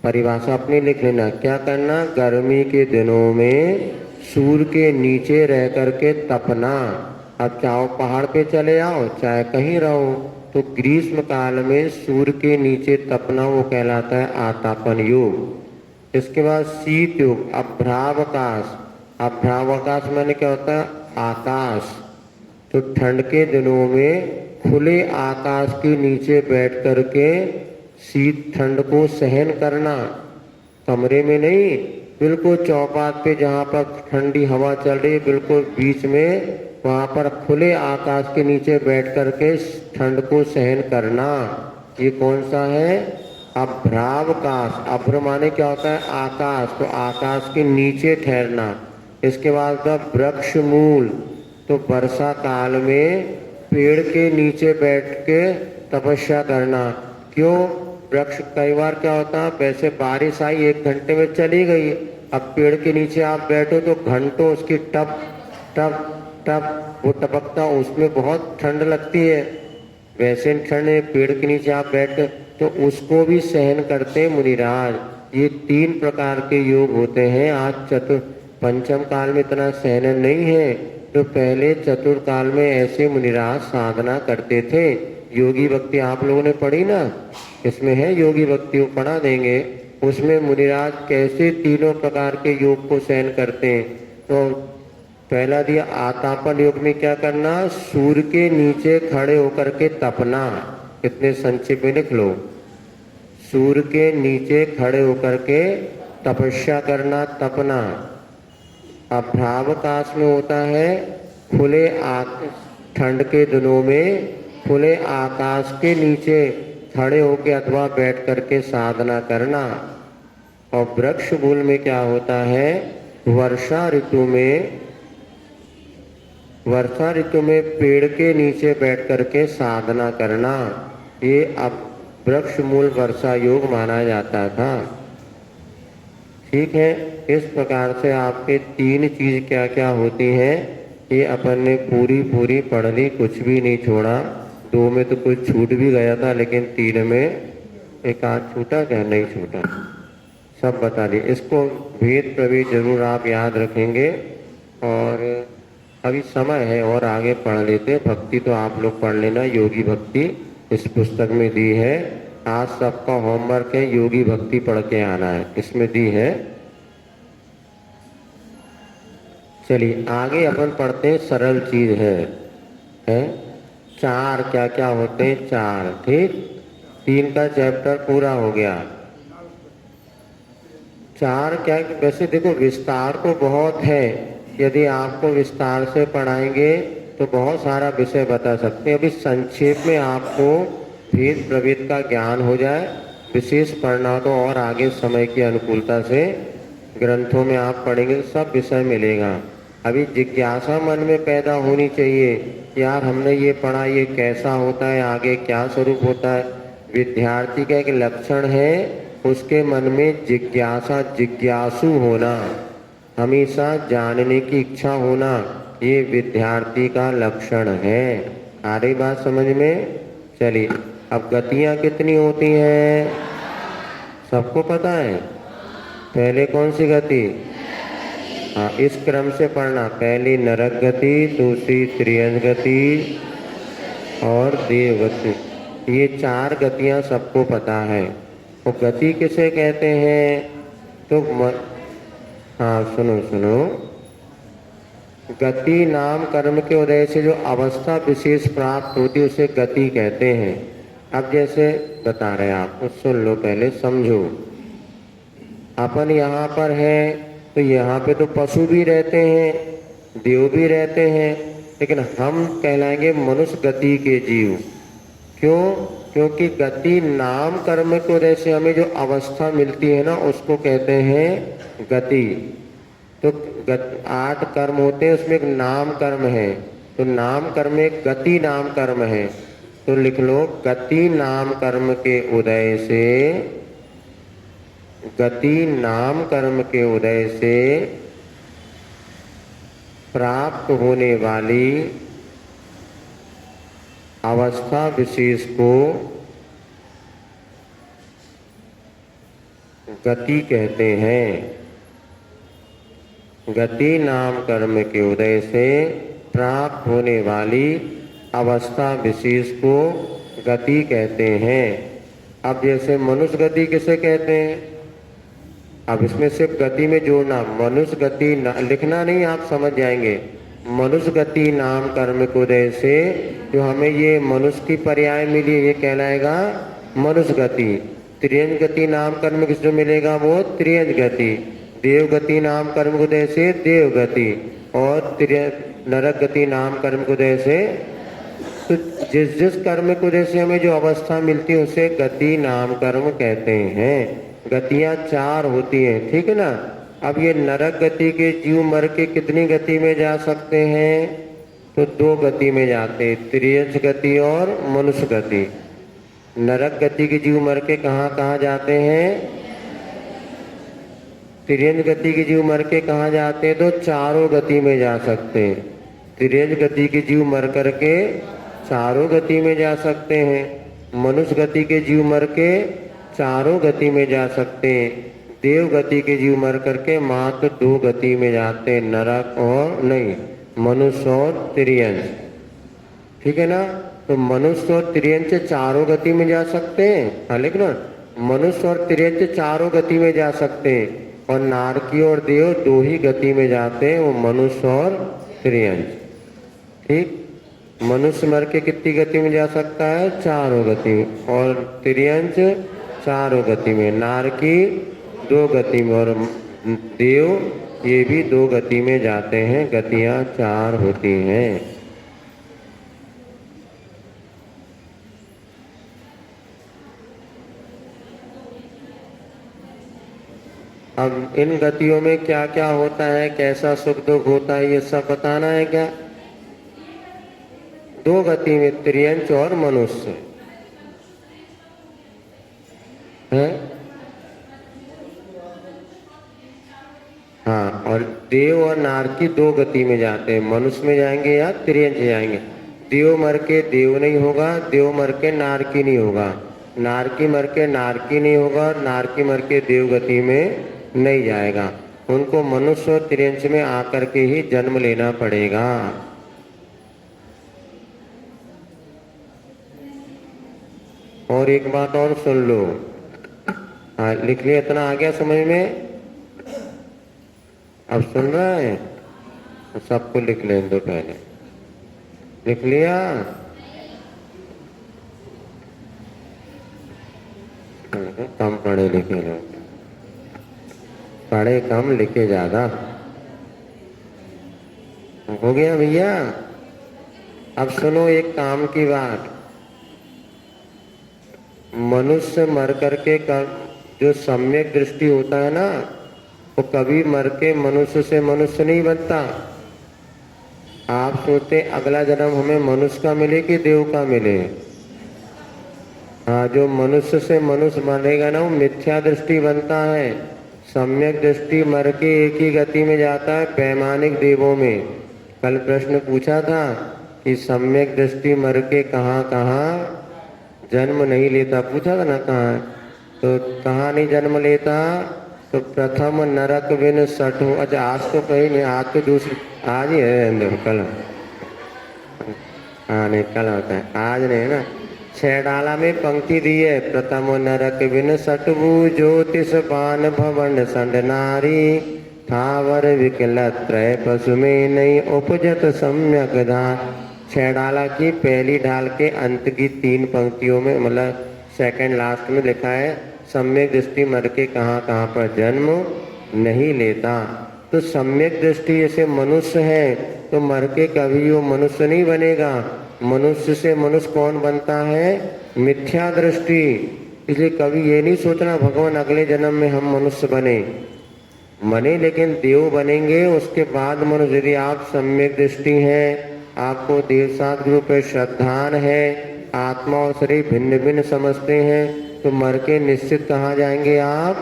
परिभाषा अपनी लिख लेना। क्या करना? गर्मी के दिनों में सूर्य के नीचे रह करके तपना। अब चाहो पहाड़ पे चले आओ चाहे कहीं रहो, तो ग्रीष्म काल में सूर्य के नीचे तपना वो कहलाता है आतापन योग। इसके बाद शीत योग, अभ्रावकाश। अभ्रावकाश माने क्या होता है? आकाश। तो ठंड के दिनों में खुले आकाश के नीचे बैठ करके शीत ठंड को सहन करना। कमरे में नहीं, बिल्कुल चौपाट पे जहाँ पर ठंडी हवा चल रही, बिल्कुल बीच में, वहाँ पर खुले आकाश के नीचे बैठ करके ठंड को सहन करना। ये कौन सा है? अभ्रावकाश। अभ्र माने क्या होता है? आकाश। तो आकाश के नीचे ठहरना। इसके बाद वृक्ष मूल, तो वर्षा काल में पेड़ के नीचे बैठ के तपस्या करना। क्यों? वृक्ष कई बार क्या होता है, वैसे बारिश आई 1 घंटे में चली गई, अब पेड़ के नीचे आप बैठो तो घंटों उसकी टप टप टप वो टपकता, उसमें बहुत ठंड लगती है। वैसे ठंड पेड़ के नीचे आप बैठ तो उसको भी सहन करते मुनिराज। ये 3 प्रकार के योग होते हैं। आज पंचम काल में इतना सहन नहीं है, तो पहले चतुर्थ काल में ऐसे मुनिराज साधना करते थे। योगी भक्ति आप लोगों ने पढ़ी ना, इसमें है योगी भक्ति, वो पढ़ा देंगे। उसमें मुनिराज कैसे 3 प्रकार के योग को सहन करते हैं। तो पहला दिया आतापन योग में क्या करना? सूर्य के नीचे खड़े होकर के तपना। कितने संक्षेप में लिख लो, सूर्य के नीचे खड़े होकर के तपस्या करना, तपना। अभ्रावकाश में होता है खुले ठंड के दिनों में खुले आकाश के नीचे खड़े होकर अथवा बैठ करके साधना करना। और वृक्ष मूल में क्या होता है? वर्षा ऋतु में पेड़ के नीचे बैठ करके साधना करना। ये अब वृक्ष मूल वर्षा योग माना जाता था। ठीक है, इस प्रकार से आपके 3 चीज क्या क्या होती हैं ये अपन ने पूरी पढ़ ली, कुछ भी नहीं छोड़ा। 2 में तो कुछ छूट भी गया था, लेकिन 3 में एक आध छूटा क्या? नहीं छूटा, सब बता दिए। इसको भेद प्रवेद जरूर आप याद रखेंगे। और अभी समय है और आगे पढ़ लेते। भक्ति तो आप लोग पढ़ लेना, योगी भक्ति इस पुस्तक में दी है। आज सबका होमवर्क है योगी भक्ति पढ़ के आना है, इसमें दी है। चलिए आगे अपन पढ़ते हैं, सरल चीज है? चार क्या क्या होते हैं? चार, ठीक। 3 का चैप्टर पूरा हो गया। चार क्या, वैसे देखो विस्तार तो बहुत है, यदि आपको विस्तार से पढ़ाएंगे तो बहुत सारा विषय बता सकते हैं। अभी संक्षेप में आपको भेद प्रभेद का ज्ञान हो जाए, विशेष पढ़ना तो और आगे समय की अनुकूलता से ग्रंथों में आप पढ़ेंगे सब विषय मिलेगा। अभी जिज्ञासा मन में पैदा होनी चाहिए, यार हमने ये पढ़ा, ये कैसा होता है, आगे क्या स्वरूप होता है। विद्यार्थी का एक लक्षण है उसके मन में जिज्ञासा, जिज्ञासु होना, हमेशा जानने की इच्छा होना, ये विद्यार्थी का लक्षण है। आ रही बात समझ में? चलिए, अब गतियां कितनी होती हैं सबको पता है? पहले कौन सी गति? हाँ, इस क्रम से पढ़ना, पहली नरक गति, दूसरी त्रियंज गति और देव गति। ये 4 गतियां सबको पता है। तो गति किसे कहते हैं? तो हाँ सुनो सुनो, गति नाम कर्म के उदय से जो अवस्था विशेष प्राप्त होती है उसे गति कहते हैं। अब जैसे बता रहे हैं आपको, सुन लो पहले, समझो। अपन यहाँ पर है तो यहाँ पे तो पशु भी रहते हैं, देव भी रहते हैं, लेकिन हम कहलाएंगे मनुष्य गति के जीव। क्यों? क्योंकि गति नाम कर्म को वजह से हमें जो अवस्था मिलती है ना उसको कहते हैं गति। तो 8 कर्म होते हैं, उसमें एक नाम कर्म है, तो नाम कर्म एक गति नाम कर्म है। तो लिख लो, गति नाम कर्म के उदय से, गति नाम कर्म के उदय से प्राप्त होने वाली अवस्था विशेष को गति कहते हैं। गति नाम कर्म के उदय से प्राप्त होने वाली अवस्था विशेष को गति कहते हैं। अब जैसे मनुष्य गति किसे कहते हैं? अब इसमें सिर्फ गति में जोड़ना, मनुष्य गति लिखना नहीं, आप समझ जाएंगे। मनुष्य गति नाम कर्म को उदय से जो हमें ये मनुष्य की पर्याय मिली ये कहलाएगा मनुष्य गति। त्रियंज गति नाम कर्म किसको मिलेगा? वो त्रियंज गति। देव गति नाम कर्म को उदय से देव गति, और नरक गति नाम कर्म को उदय से, तो जिस जिस कर्म को उदय से हमें जो अवस्था मिलती है उसे गति नाम कर्म कहते हैं। गतियां 4 होती हैं, ठीक है ना। अब ये नरक गति के जीव मर के कितनी गति में जा सकते हैं? तो 2 गति में जाते हैं, त्रियंज गति और मनुष्य गति। नरक गति के जीव मर के कहाँ कहाँ जाते हैं? त्रियंज गति के जीव मर के कहाँ जाते हैं? तो चारों गति में जा सकते हैं। त्रियंज गति के जीव मर करके चारों गति में जा सकते हैं। मनुष्य गति के जीव मर के चारों गति में जा सकते हैं। देव गति के जीव मर करके मात्र 2 गति में जाते हैं, नरक और नहीं, मनुष्य और त्रियंज, ठीक है ना। तो मनुष्य और त्रियंज चारों गति में जा सकते हैं, हाँ लिखना, मनुष्य और त्रियंज चारों गति में जा सकते हैं, और नारकी और देव 2 ही गति में जाते हैं, वो मनुष्य और त्रियंज, ठीक। मनुष्य मर के कितनी गति में जा सकता है? चारों गति में, और त्रियंज चारों गति में, नारकी 2 गति में, और देव ये भी 2 गति में जाते हैं। गतियां 4 होती हैं। अब इन गतियों में क्या क्या होता है, कैसा सुख दुख होता है, ये सब बताना है क्या? 2 गति में, त्रियंच और मनुष्य है, हाँ। और देव और नारकी 2 गति में जाते हैं, मनुष्य में जाएंगे या त्रियंच जाएंगे। देव मर के देव नहीं होगा, देव मर के नारकी नहीं होगा, नारकी मर के नारकी नहीं होगा, नारकी मर के देव गति में नहीं जाएगा। उनको मनुष्य और त्रियंच में आकर के ही जन्म लेना पड़ेगा। और एक बात और सुन लो, हाँ लिख लिया, इतना आ गया समझ में? अब सुन रहा है? तो सबको लिख लें दो पहले। लिख लिया? कम पढ़े लिखे लोग, पढ़े कम लिखे ज्यादा। हो गया भैया? अब सुनो एक काम की बात। मनुष्य मर करके जो सम्यक दृष्टि होता है ना, वो कभी मर के मनुष्य से मनुष्य नहीं बनता। आप सोचते अगला जन्म हमें मनुष्य का मिले कि देव का मिले? हाँ, जो मनुष्य से मनुष्य बनेगा ना वो मिथ्या दृष्टि बनता है। सम्यक दृष्टि मर के एक ही गति में जाता है, वैमानिक देवों में। कल प्रश्न पूछा था कि सम्यक दृष्टि मर के कहाँ कहाँ जन्म नहीं लेता, पूछा था ना कहाँ? तो कहाँ नहीं जन्म लेता? तो प्रथम नरक बिन सठो। अच्छा आज तो कहीं नहीं, आज तो दूसरी, आज ही है, कल हाँ नहीं कल होता है, आज नहीं है ना। 6 डाला में पंक्ति दी है, प्रथम नरक बिन सटवु ज्योतिष पान भवन संड नारी थावर विकल त्रय पशु में नहीं उपजत सम्यक धार। 6 डाला की पहली डाल के अंत की 3 पंक्तियों में, मतलब सेकंड लास्ट में लिखा है सम्यक दृष्टि मर के कहाँ कहाँ पर जन्म नहीं लेता। तो सम्यक दृष्टि जैसे मनुष्य है तो मर के कभी वो मनुष्य नहीं बनेगा। मनुष्य से मनुष्य कौन बनता है? मिथ्या दृष्टि। इसलिए कभी ये नहीं सोचना भगवान अगले जन्म में हम मनुष्य बने, लेकिन देव बनेंगे उसके बाद मनुष्य। यदि आप सम्यक दृष्टि है, आपको देव सात गुरु पर श्रद्धान है, आत्मा और शरीर भिन्न भिन्न समझते हैं, तो मर के निश्चित कहाँ जाएंगे आप?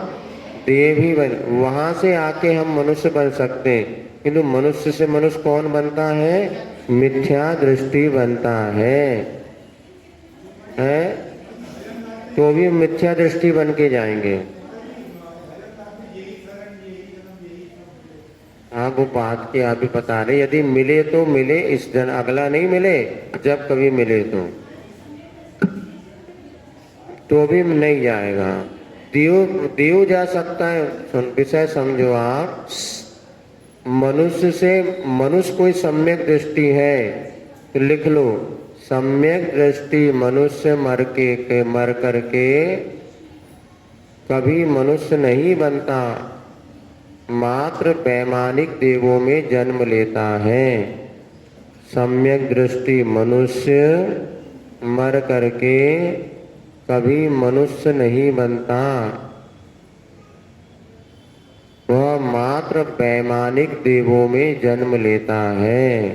देव ही बन, वहां से आके हम मनुष्य बन सकते हैं। किंतु मनुष्य से मनुष्य कौन बनता है? मिथ्या दृष्टि बनता है? तो भी मिथ्या दृष्टि बन के जाएंगे। हाँ वो बात की आप भी बता रहे, यदि मिले तो मिले, इस जन अगला नहीं मिले, जब कभी मिले तो भी नहीं जाएगा। देव जा सकता है। विषय समझो आप, मनुष्य से मनुष्य कोई सम्यक दृष्टि है तो लिख लो, सम्यक दृष्टि मनुष्य मर करके कभी मनुष्य नहीं बनता, मात्र वैमानिक देवों में जन्म लेता है। सम्यक दृष्टि मनुष्य मर करके कभी मनुष्य नहीं बनता, वह मात्र वैमानिक देवों में जन्म लेता है।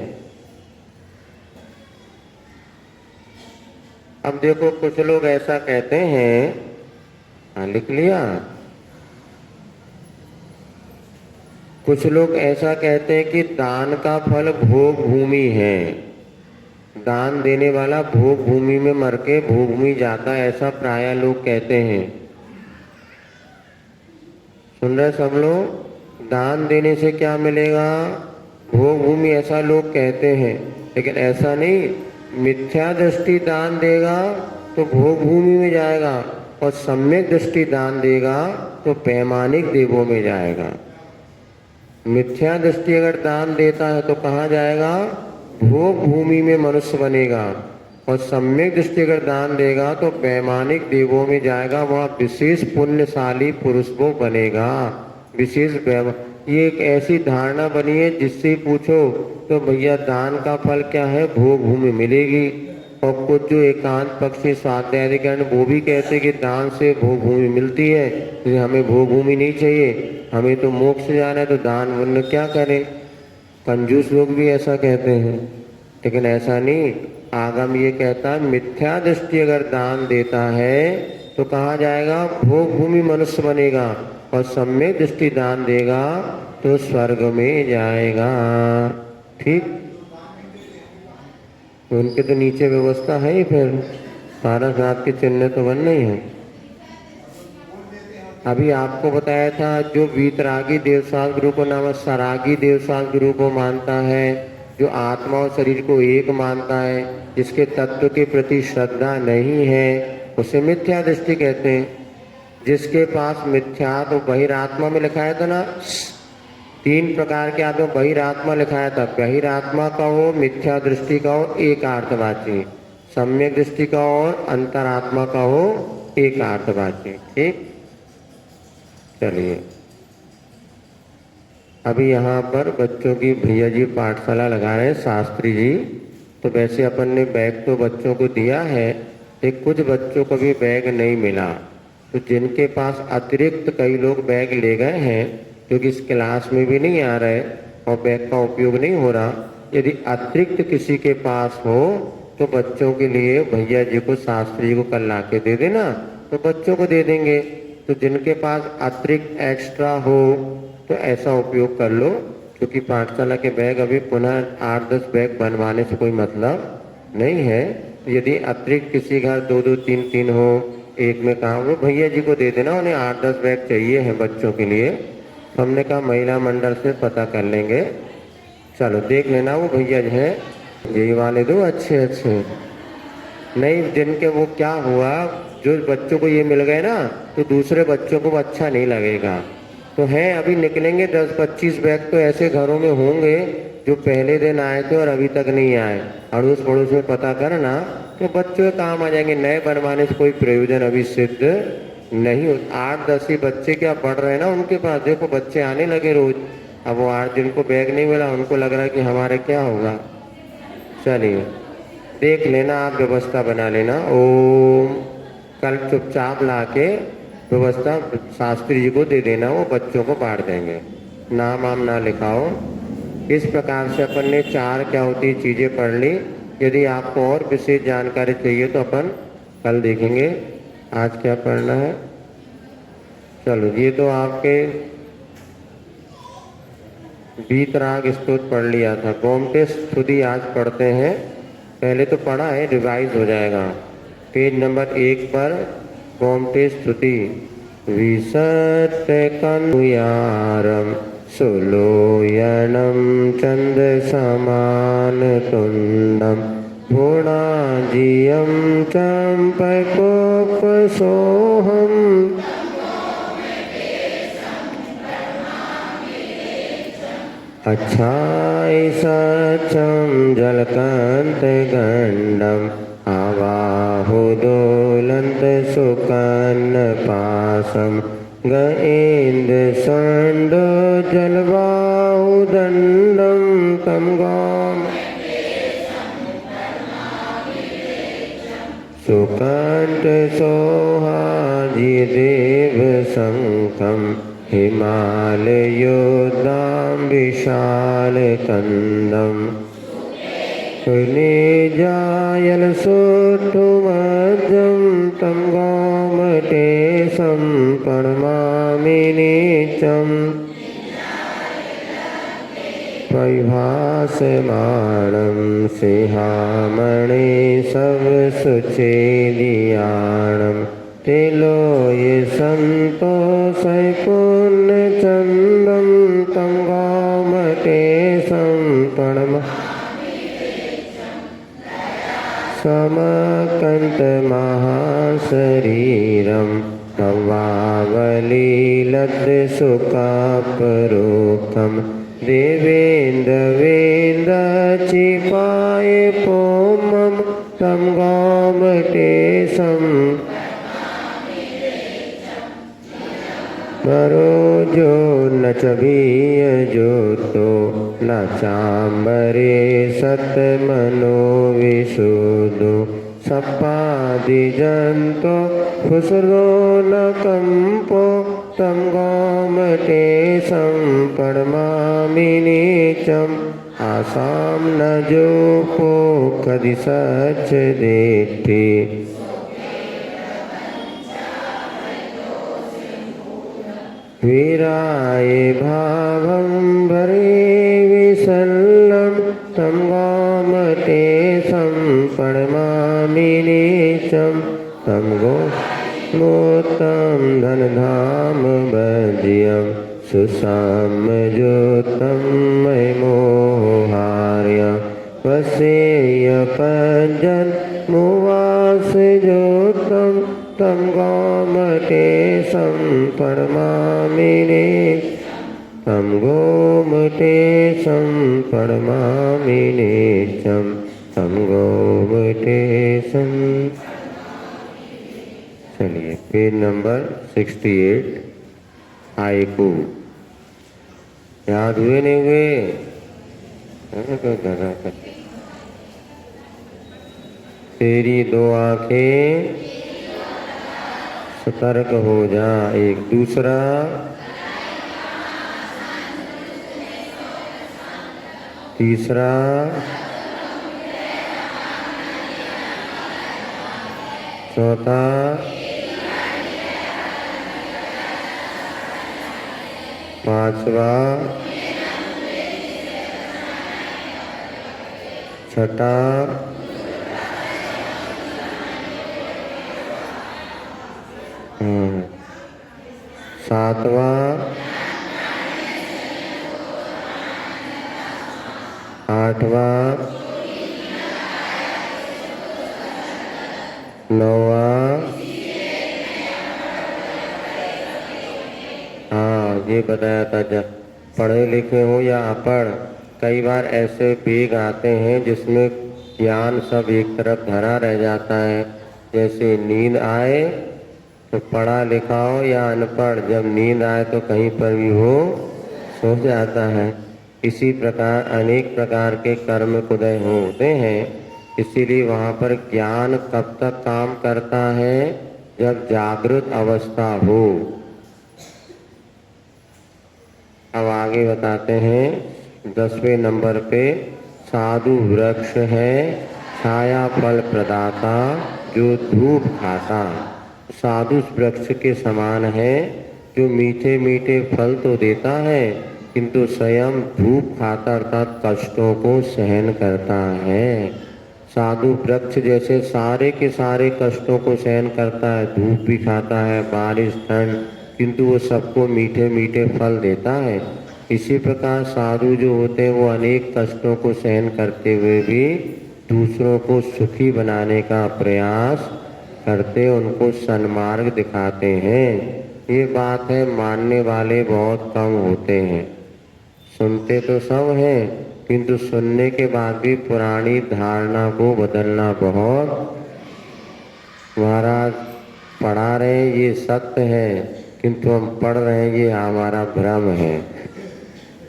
अब देखो कुछ लोग ऐसा कहते हैं, हाँ लिख लिया? कुछ लोग ऐसा कहते हैं कि दान का फल भोग भूमि है, दान देने वाला भोग भूमि में मर के भोग भूमि जाता है, ऐसा प्राय लोग कहते हैं। सुन रहे सब लोग? दान देने से क्या मिलेगा? भोग भूमि, ऐसा लोग कहते हैं। लेकिन ऐसा नहीं, मिथ्या दृष्टि दान देगा तो भोग भूमि में जाएगा, और सम्यक दृष्टि दान देगा तो वैमानिक देवों में जाएगा। मिथ्या दृष्टि अगर दान देता है तो कहाँ जाएगा? भोग भूमि में मनुष्य बनेगा, और सम्यक दृष्टि अगर दान देगा तो वैमानिक देवों में जाएगा, वहाँ विशेष पुण्यशाली पुरुष वो बनेगा। विशेष ये एक ऐसी धारणा बनी है, जिससे पूछो तो भैया दान का फल क्या है? भोग भूमि मिलेगी। और कुछ जो एकांत पक्षी स्वाध्याय वो भी कहते कि दान से भोग भूमि मिलती है, तो हमें भोग भूमि नहीं चाहिए, हमें तो मोक्ष जाना है, तो दान वर्ण क्या करें। कंजूस लोग भी ऐसा कहते हैं, लेकिन ऐसा नहीं। आगम ये कहता है मिथ्या दृष्टि अगर दान देता है तो कहाँ जाएगा? भोग भूमि मनुष्य बनेगा, और सम्यक दृष्टि दान देगा तो स्वर्ग में जाएगा। ठीक, तो उनके तो नीचे व्यवस्था है ही, फिर सारनाथ के चिन्ह तो बन नहीं है। अभी आपको बताया था, जो वीतरागी देवसात गुरु को नाम सरागी देवसात गुरु को मानता है, जो आत्मा और शरीर को एक मानता है, जिसके तत्व के प्रति श्रद्धा नहीं है, उसे मिथ्या दृष्टि कहते हैं। जिसके पास मिथ्या, तो बहिरात्मा में लिखा है था ना, तीन प्रकार के आत्मा, बहिरात्मा लिखाया था, बहिरात्मा का हो, मिथ्या दृष्टि का हो, एक अर्थवाची, सम्यक दृष्टि का और अंतरात्मा का हो, एक अर्थवाची। ठीक, चलिए अभी यहाँ पर बच्चों की भैया जी पाठशाला लगा रहे हैं, शास्त्री जी। तो वैसे अपन ने बैग तो बच्चों को दिया है, लेकिन कुछ बच्चों को भी बैग नहीं मिला। तो जिनके पास अतिरिक्त, कई लोग बैग ले गए हैं क्योंकि इस क्लास में भी नहीं आ रहे और बैग का उपयोग नहीं हो रहा, यदि अतिरिक्त किसी के पास हो तो बच्चों के लिए भैया जी को, शास्त्री जी को कल ला के दे देना, तो बच्चों को दे देंगे। तो जिनके पास अतिरिक्त एक्स्ट्रा हो तो ऐसा उपयोग कर लो, क्योंकि पाठशाला के बैग अभी पुनः 8-10 बैग बनवाने से कोई मतलब नहीं है। यदि अतिरिक्त किसी घर 2-2, 3-3 हो, एक में कहा वो भैया जी को दे देना, उन्हें 8-10 बैग चाहिए हैं बच्चों के लिए। तो हमने कहा महिला मंडल से पता कर लेंगे। चलो देख लेना, वो भैया जो है यही वाले दो अच्छे अच्छे, नहीं जिनके वो क्या हुआ, जो बच्चों को ये मिल गए ना तो दूसरे बच्चों को वो अच्छा नहीं लगेगा। तो हैं अभी निकलेंगे 10-25 बैग तो ऐसे घरों में होंगे जो पहले दिन आए थे और अभी तक नहीं आए। अड़ोस पड़ोस में पता करना, तो बच्चों के काम आ जाएंगे। नए बनवाने से कोई प्रयोजन अभी सिद्ध नहीं हो। 8-10 ही बच्चे क्या पढ़ रहे हैं ना उनके पास, देखो बच्चे आने लगे रोज। अब वो 8 जिनको बैग नहीं मिला उनको लग रहा है कि हमारे क्या होगा। चलिए देख लेना, आप व्यवस्था बना लेना। ओम, कल चुपचाप ला के व्यवस्था शास्त्री जी को दे देना, वो बच्चों को बांट देंगे। नाम वाम ना लिखाओ। इस प्रकार से अपन ने 4 क्या होती है चीज़ें पढ़ ली। यदि आपको और विशेष जानकारी चाहिए तो अपन कल देखेंगे। आज क्या पढ़ना है, चलो ये तो आपके वीतराग स्तोत्र पढ़ लिया था। गोमटेश स्तुति आज पढ़ते हैं, पहले तो पढ़ा है, रिवाइज हो जाएगा। पेज नंबर 1 पर गोमटेश स्तुति। विसत्यकनुयारं सुलोयनं चन्द्रसमानतुण्डं गुणाजियं चम्पकोपसोऽहम् अच्छाई सचम जलकांतगंडम आवाहुदोलंत सुकन्नपासम गएन्द्र संडो जलवाहुदंडम तम गौम सुकंठ सोहाजिदेव संकम हिमालयोद्दां विशालकन्दं निजायलसोत्थुमज्जं तं गोमटेशं प्रणमामि नीचं परिभासमानं सिंहामणि सवसुचेदियाणं तिलोय संतोषै पुण्यचन्दं तं गोमटेशं प्रणमामि समकन्तमहाशरीरं भवावलीलद्सुखापरोक्तं देवेन्द्रवेन्द्रचिपाय पोमं तं गोमटेशं मरोजो न च भीयजोतो न चाम्बरे सतमनो विशुद्धो सप्पादिजन्तो फुसरो न कंपो तं गोमटेशं प्रणमामि नीचम् आसां न जोपो कदि सच देति वीराय भावं भरे विसल्लं तं गोमटेशं प्रणमामि नीचं तं गोमोत्तं धनधाम भज्यं सुसाम्यजोतं मयमोहार्यं वसेयपञ्जन्मुवासजोतं तं गोमटेशं प्रणमामि नीचं तं गोमतेशं प्रणमामि नित्यं तं गोमतेशं। चलिए पेज नंबर 68 हाइकू याद हुए नहीं हुए? तेरी दो आंखें सतर्क हो जा। एक दूसरा तीसरा चौथा पांचवा छठा सातवां आठवां नौवां। हाँ ये बताया था, जब पढ़े लिखे हो या अपढ़, कई बार ऐसे वेग आते हैं जिसमें ज्ञान सब एक तरफ धरा रह जाता है। जैसे नींद आए तो पढ़ा लिखा हो या अनपढ़, जब नींद आए तो कहीं पर भी हो सो जाता है। इसी प्रकार अनेक प्रकार के कर्म उदय होते हैं। इसीलिए वहाँ पर ज्ञान कब तक काम करता है? जब जागृत अवस्था हो। अब आगे बताते हैं 10वें नंबर पे, साधु वृक्ष है छाया फल प्रदाता जो धूप खाता। साधु वृक्ष के समान है जो मीठे मीठे फल तो देता है किंतु स्वयं धूप खाता अर्थात कष्टों को सहन करता है। साधु वृक्ष जैसे सारे के सारे कष्टों को सहन करता है, धूप भी खाता है, बारिश ठंड, किंतु वो सबको मीठे मीठे फल देता है। इसी प्रकार साधु जो होते हैं वो अनेक कष्टों को सहन करते हुए भी दूसरों को सुखी बनाने का प्रयास करते, उनको सन्मार्ग दिखाते हैं। ये बात है, मानने वाले बहुत कम होते हैं। सुनते तो सब हैं किंतु सुनने के बाद भी पुरानी धारणा को बदलना बहुत। महाराज पढ़ा रहे हैं ये सत्य है किंतु हम पढ़ रहे हैं ये हमारा भ्रम है।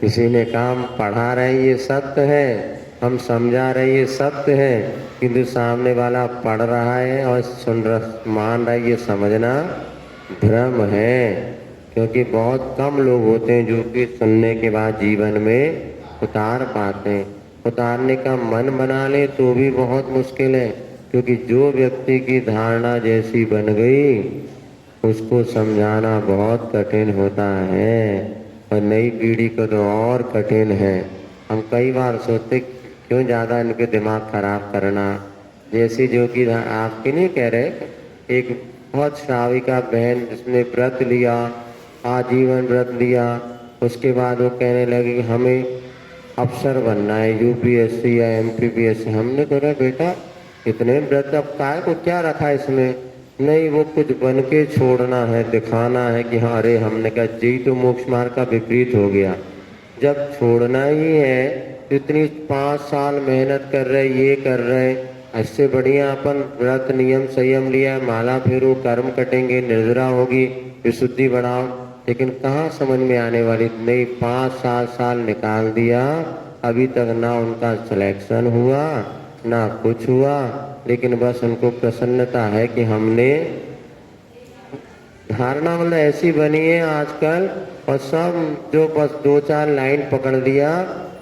किसी ने कहा हम पढ़ा रहे हैं ये सत्य है, हम समझा रहे हैं ये सत्य है, किंतु सामने वाला पढ़ रहा है और सुन रहा मान रहा है, ये समझना भ्रम है। क्योंकि बहुत कम लोग होते हैं जो कि सुनने के बाद जीवन में उतार पाते हैं। उतारने का मन बना ले तो भी बहुत मुश्किल है, क्योंकि जो व्यक्ति की धारणा जैसी बन गई उसको समझाना बहुत कठिन होता है, और नई पीढ़ी को तो और कठिन है। हम कई बार सोचते क्यों ज़्यादा इनके दिमाग खराब करना। जैसे जो कि आपके नहीं कह रहे, एक बहुत श्राविका बहन जिसने व्रत लिया, आजीवन व्रत लिया, उसके बाद वो कहने लगे कि हमें अफसर बनना है, यूपीएससी या एमपीपीएससी। हमने कहा बेटा इतने व्रत अब काय को क्या रखा इसमें? नहीं, वो कुछ बन के छोड़ना है, दिखाना है कि हाँ अरे हमने कहा जी तो मोक्ष मार्ग का विपरीत हो गया। जब छोड़ना ही है तो इतनी 5 साल मेहनत कर रहे, ये कर रहे, इससे बढ़िया अपन व्रत नियम संयम लिया, माला फेरो, कर्म कटेंगे, निर्जरा होगी, विशुद्धि बढ़ाओ। लेकिन कहाँ समझ में आने वाली। नहीं, 5-7 साल निकाल दिया, अभी तक ना उनका सिलेक्शन हुआ ना कुछ हुआ, लेकिन बस उनको प्रसन्नता है कि हमने धारणा मतलब ऐसी बनी है आजकल। और सब जो बस 2-4 लाइन पकड़ दिया,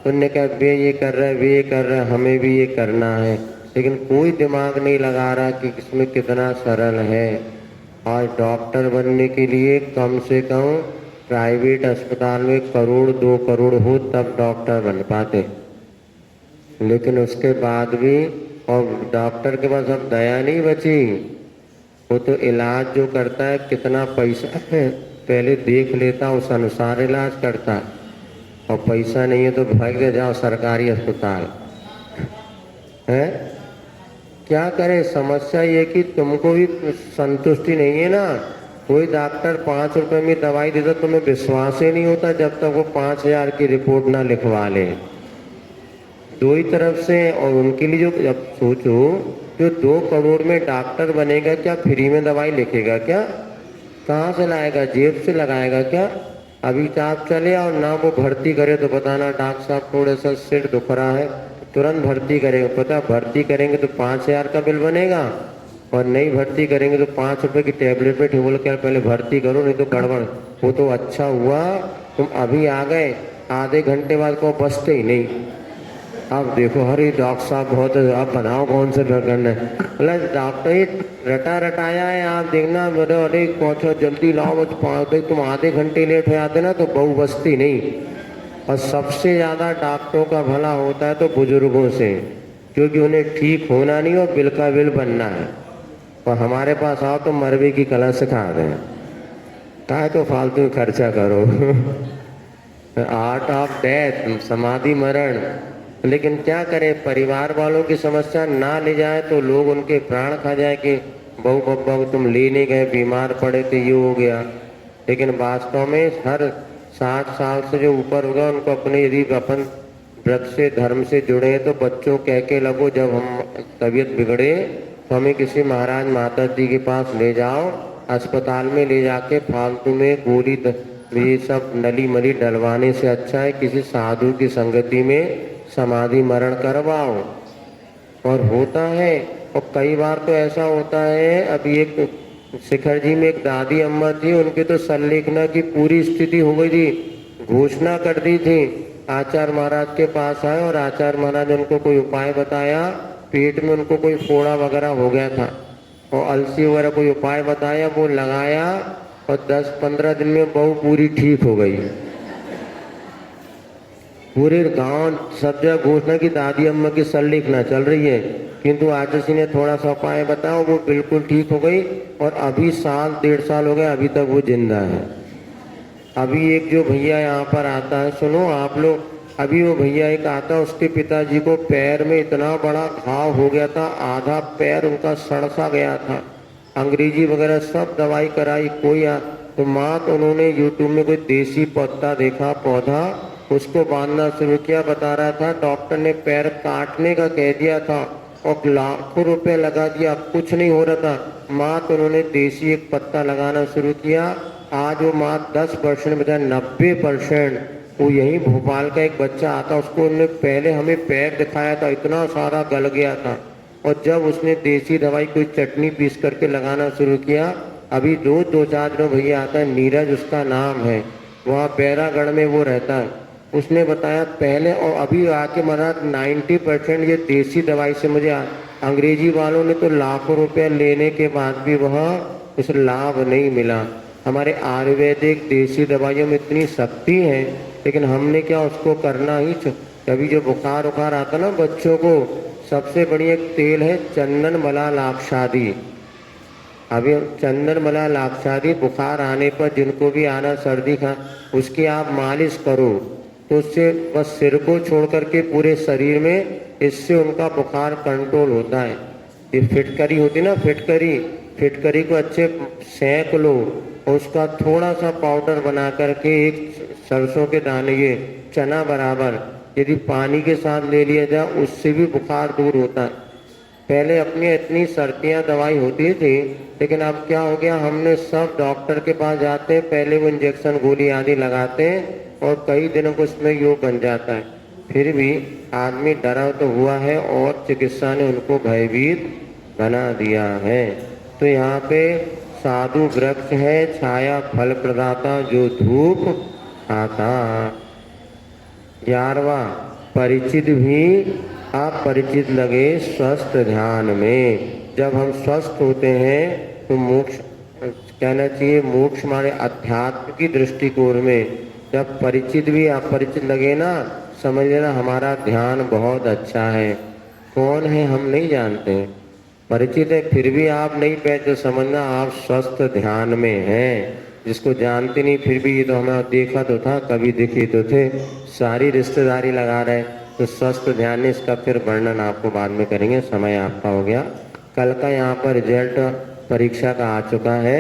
उनने कहा वे ये कर रहे, वे ये कर रहे, हमें भी ये करना है, लेकिन कोई दिमाग नहीं लगा रहा कि इसमें कितना सरल है। आज डॉक्टर बनने के लिए कम से कम प्राइवेट अस्पताल में 1 करोड़ 2 करोड़ हो तब डॉक्टर बन पाते, लेकिन उसके बाद भी और डॉक्टर के पास अब दया नहीं बची। वो तो इलाज जो करता है कितना पैसा है पहले देख लेता, उस अनुसार इलाज करता है, और पैसा नहीं है तो भाग दे जाओ सरकारी अस्पताल है। क्या करें, समस्या ये कि तुमको भी संतुष्टि नहीं है ना, कोई डॉक्टर 5 रुपए में दवाई देता तुम्हें विश्वास ही नहीं होता जब तक वो 5,000 की रिपोर्ट ना लिखवा ले। दो ही तरफ से, और उनके लिए जो, जब सोचो जो 2 करोड़ में डॉक्टर बनेगा, क्या फ्री में दवाई लिखेगा क्या? कहाँ से लाएगा? जेब से लगाएगा क्या? अभी तो आप चले और ना वो भर्ती करे तो बताना डॉक्टर साहब थोड़ा सा सिर दुख रहा है, तुरंत भर्ती करेंगे। पता भर्ती करेंगे तो 5,000 का बिल बनेगा, और नहीं भर्ती करेंगे तो 5 रुपए की टेबलेट पे बोल कर पहले भर्ती करो नहीं तो गड़बड़। वो तो अच्छा हुआ तुम अभी आ गए, आधे घंटे बाद को बचते ही नहीं। अब देखो अरे डॉक्टर साहब बहुत है, आप बनाओ कौन से प्रकरण है। मतलब डॉक्टर ही रटा रटाया है, आप देखना मेरे, अरे पहुँचो जल्दी लाओ, बस 5 तुम आधे घंटे लेट हो जाते ना तो बहू बचती नहीं। और सबसे ज़्यादा डॉक्टरों का भला होता है तो बुजुर्गों से, क्योंकि उन्हें ठीक होना नहीं और बिल का बिल बनना है। और हमारे पास आओ तो मरबे की कला सिखा दें, काहे तो फालतू खर्चा करो। आर्ट ऑफ डेथ, समाधि मरण। लेकिन क्या करें, परिवार वालों की समस्या ना ले जाए तो लोग उनके प्राण खा जाए कि बहू बब्बा को तुम ले नहीं गए, बीमार पड़े तो ये हो गया। लेकिन वास्तव में हर 60 साल से जो ऊपर होगा उनको अपने, यदि अपन व्रत से धर्म से जुड़े तो बच्चों कह के लगो जब हम तबीयत बिगड़े तो हमें किसी महाराज माता जी के पास ले जाओ, अस्पताल में ले जाके फालतू में गोली ये सब नली मली डलवाने से अच्छा है किसी साधु की संगति में समाधि मरण करवाओ। और होता है, और कई बार तो ऐसा होता है। अभी एक शिखर जी में एक दादी अम्मा थी, उनके तो संलेखना की पूरी स्थिति हो गई थी, घोषणा कर दी थी। आचार्य महाराज के पास आए और आचार्य महाराज ने उनको कोई उपाय बताया, पेट में उनको कोई फोड़ा वगैरह हो गया था और अलसी वगैरह कोई उपाय बताया, वो लगाया और 10-15 दिन में बहू पूरी ठीक हो गई। पूरे गांव सब जगह घोषणा की दादी अम्मा की संलेखना चल रही है, किंतु आचार्य जी ने थोड़ा सा उपाय बताया, वो बिल्कुल ठीक हो गई। और अभी 1.5 साल हो गए, अभी तक वो जिंदा है। अभी एक जो भैया यहाँ पर आता है, सुनो आप लोग, अभी वो भैया एक आता, उसके पिताजी को पैर में इतना बड़ा घाव हो गया था, आधा पैर उनका सड़ सा गया था। अंग्रेजी वगैरह सब दवाई कराई, कोई तो माँ तो उन्होंने यूट्यूब में कोई देसी पत्ता देखा, पौधा, उसको बांधना शुरू किया। बता रहा था डॉक्टर ने पैर काटने का कह दिया था और लाखों रुपए लगा दिया, कुछ नहीं हो रहा था। माँ तो उन्होंने देसी एक पत्ता लगाना शुरू किया। आज वो माँ 10% बचा 90%। वो यही भोपाल का एक बच्चा आता, उसको उन्होंने पहले हमें पैर दिखाया था, इतना सारा गल गया था। और जब उसने देसी दवाई कोई चटनी पीस करके लगाना शुरू किया, अभी रोज 2-4 दिन भैया आता है, नीरज उसका नाम है, वहाँ बैरागढ़ में वो रहता है। उसने बताया पहले और अभी आके मरा 90% ये देसी दवाई से मुझे अंग्रेजी वालों ने तो लाखों रुपए लेने के बाद भी वह उस लाभ नहीं मिला। हमारे आयुर्वेदिक देसी दवाइयों में इतनी शक्ति है, लेकिन हमने क्या उसको करना ही। कभी जो बुखार उखार आता ना बच्चों को, सबसे बढ़िया एक तेल है चंदन मला लाक्षादी। अभी चंदन मला लाक्षादी बुखार आने पर जिनको भी आना सर्दी खा, उसकी आप मालिश करो तो उससे बस सिर को छोड़ करके पूरे शरीर में, इससे उनका बुखार कंट्रोल होता है। ये फिटकरी होती ना, फिटकरी को अच्छे सेंक लो और उसका थोड़ा सा पाउडर बना करके एक सरसों के दाने, ये चना बराबर, यदि पानी के साथ ले लिया जाए उससे भी बुखार दूर होता है। पहले अपनी इतनी सर्दियाँ दवाई होती थी, लेकिन अब क्या हो गया, हमने सब डॉक्टर के पास जाते हैं, पहले वो इंजेक्शन गोली आदि लगाते हैं और कई दिनों को उसमें योग बन जाता है। फिर भी आदमी डरा तो हुआ है और चिकित्सा ने उनको भयभीत बना दिया है। तो यहाँ पे साधु वृक्ष है, छाया फल प्रदाता जो धूप आता। 11वां, परिचित भी अपरिचित लगे स्वस्थ ध्यान में। जब हम स्वस्थ होते हैं तो मोक्ष, कहना चाहिए मोक्ष हमारे अध्यात्म की दृष्टिकोण में, जब परिचित भी अपरिचित लगे ना, समझ लेना हमारा ध्यान बहुत अच्छा है। कौन है हम नहीं जानते, परिचित है फिर भी आप नहीं पहचान, समझना आप स्वस्थ ध्यान में हैं। जिसको जानते नहीं फिर भी ये तो हमें देखा तो था, कभी दिखे तो थे, सारी रिश्तेदारी लगा रहे, तो स्वस्थ ध्यान ने इसका फिर वर्णन आपको बाद में करेंगे, समय आपका हो गया। कल का यहाँ पर रिजल्ट परीक्षा का आ चुका है।